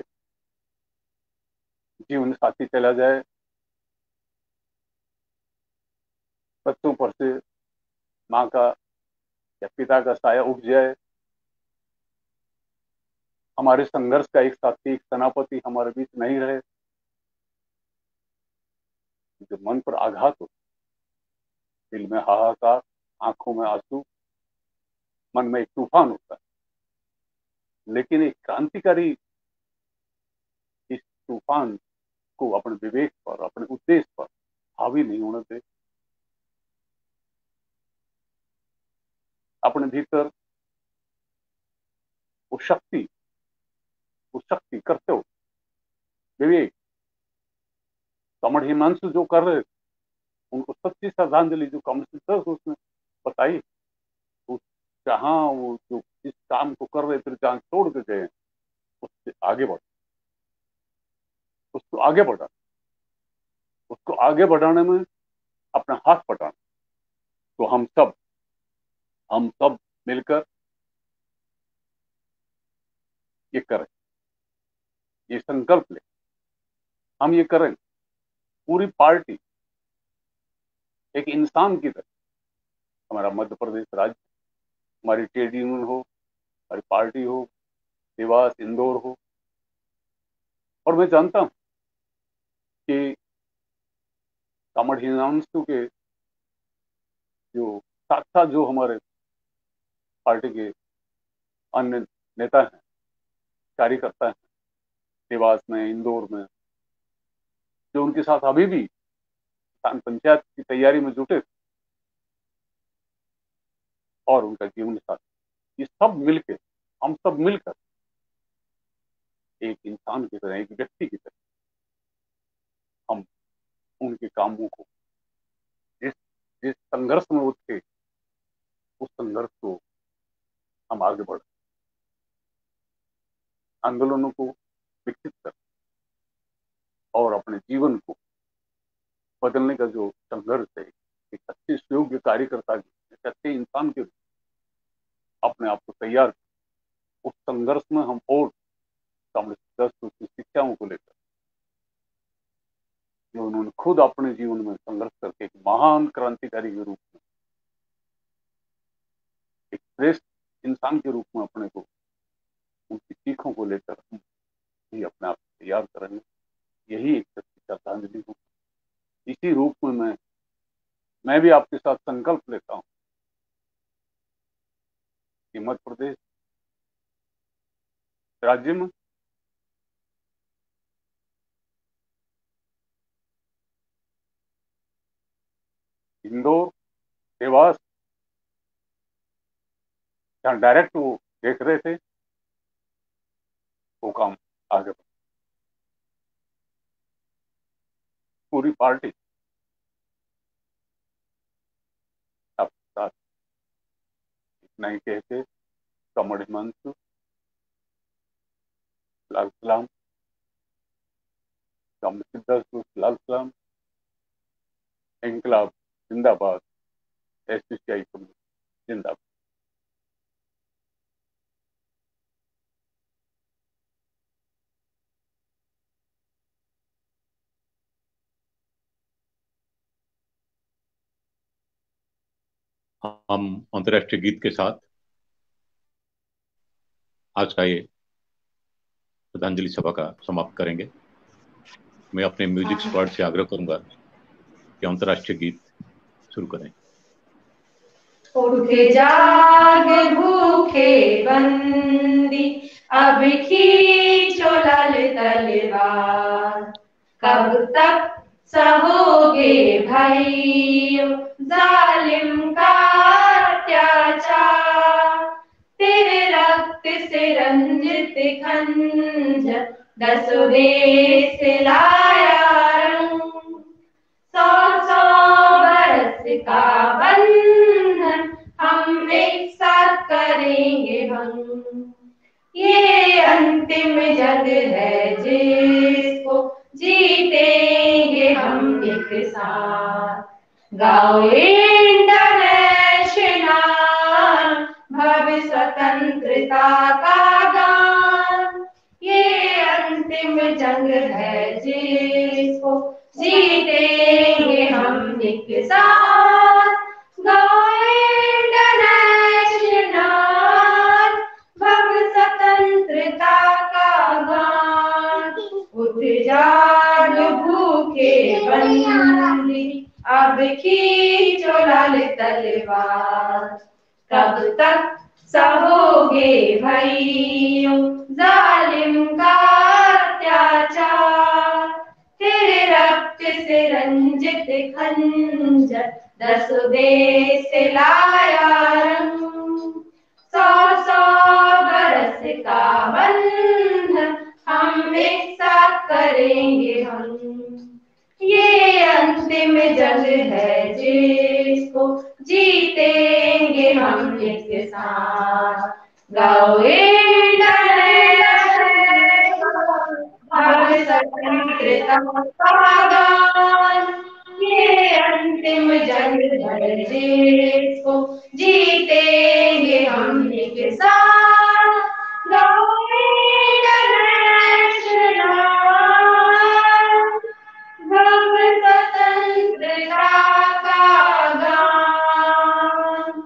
S5: जीवन साथी चला जाए, बच्चों पर से माँ का या पिता का साया उठ जाए, हमारे संघर्ष का एक साथी, एक सेनापति हमारे बीच नहीं रहे, जो मन पर आघात हो, दिल में हाहाकार, आंखों में आंसू, मन में एक तूफान होता है। लेकिन एक क्रांतिकारी इस तूफान को अपने विवेक पर, अपने उद्देश्य पर हावी नहीं होने दे। अपने भीतर वो शक्ति, कर्तव्य, विवेक, कमर हिमांशु जो कर रहे थे, उनको सच्ची श्रद्धांजलि जो कम्युनिस्ट उसने बताई, जहां वो जो जिस काम को कर रहे थे जहां छोड़ के गए उससे आगे बढ़, उसको आगे बढ़ा, उसको आगे बढ़ाने में अपना हाथ बटाना। तो हम सब मिलकर ये करें, ये संकल्प ले, हम ये करें। पूरी पार्टी एक इंसान की तरह, हमारा मध्य प्रदेश राज्य, हमारी ट्रेड यूनियन हो, हमारी पार्टी हो, देवास इंदौर हो, और मैं जानता हूं कि कामड़ हिमांशु के जो साथ साथ जो हमारे पार्टी के अन्य नेता हैं, कार्यकर्ता हैं देवास में, इंदौर में, जो उनके साथ अभी भी स्थान पंचायत की तैयारी में जुटे थे, और उनका जीवन साथी, ये सब मिलकर, हम सब मिलकर एक इंसान की तरह, एक व्यक्ति की तरह हम उनके कामों को, जिस जिस संघर्ष में वो थे, उस संघर्ष को हम आगे बढ़े, आंदोलनों को विकसित कर और अपने जीवन को बदलने का जो संघर्ष है, एक अच्छे सुयोग्य कार्यकर्ता के, एक अच्छे इंसान के रूप अपने आप को तैयार कर, उस संघर्ष में हम और की शिक्षाओं को लेकर, जो उन्होंने खुद अपने जीवन में संघर्ष करके एक महान क्रांतिकारी के रूप में, एक श्रेष्ठ इंसान के रूप में अपने को, उनकी सीखों को लेकर हम भी अपने आप को तैयार करेंगे। यही एक सच्ची श्रद्धांजलि हो। इसी रूप में मैं भी आपके साथ संकल्प लेता हूं कि मध्य प्रदेश राज्य में इंदौर, देवास, जहां डायरेक्ट वो देख रहे थे, वो काम आगे बढ़े। पूरी पार्टी आपके साथ, इतना ही कहते कामड़ हिमांशु, लाल सलाम, लाल सलाम, इंकलाब जिंदाबाद, एसपीसीआई जिंदाबाद।
S6: हम अंतर्राष्ट्रीय गीत के साथ आज का ये श्रद्धांजलि सभा का समाप्त करेंगे। मैं अपने म्यूजिक स्क्वाड से आग्रह करूंगा कि अंतर्राष्ट्रीय गीत शुरू करें।
S2: उठ जाग भूखे बंदी, अब खींचो लाल तलवार, कब तक सहोगे भाइयों जालिम का अत्याचार, तेरे रक्त से रंजित खंजर दसों देश लाया रंग, 100 बरस का बंधन हम एक साथ करेंगे भंग, ये अंतिम जंग है जिसको जीतेंगे हम एक साथ, गाओ इंटरनेशनल भव्य स्वतंत्रता का गान, ये अंतिम जंग है जिसको जीतेंगे हम एक साथ, गाओ इंटरनेशनल भव्य स्वतंत्रता का गान, उठ जाग भूखे बंदी, अब खींचो लाल तलवार, कब तक सहोगे भाइयों जालिम का अत्याचार, तेरे रक्त से रंजित खंजर 10 देश लाया रंग, 100 बरस का बंधन हम एक साथ करेंगे हम, ये अंतिम जंग है जिसको जीतेंगे हम एक साथ गाओ इंटरनेशनल भव्य स्वतंत्रता का गान। ये अंतिम जंग है जिसको जीतेंगे हम एक साथ गाओ इंटरनेशनल भव्य स्वतंत्रता का गान।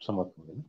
S6: समाप्त हो गया।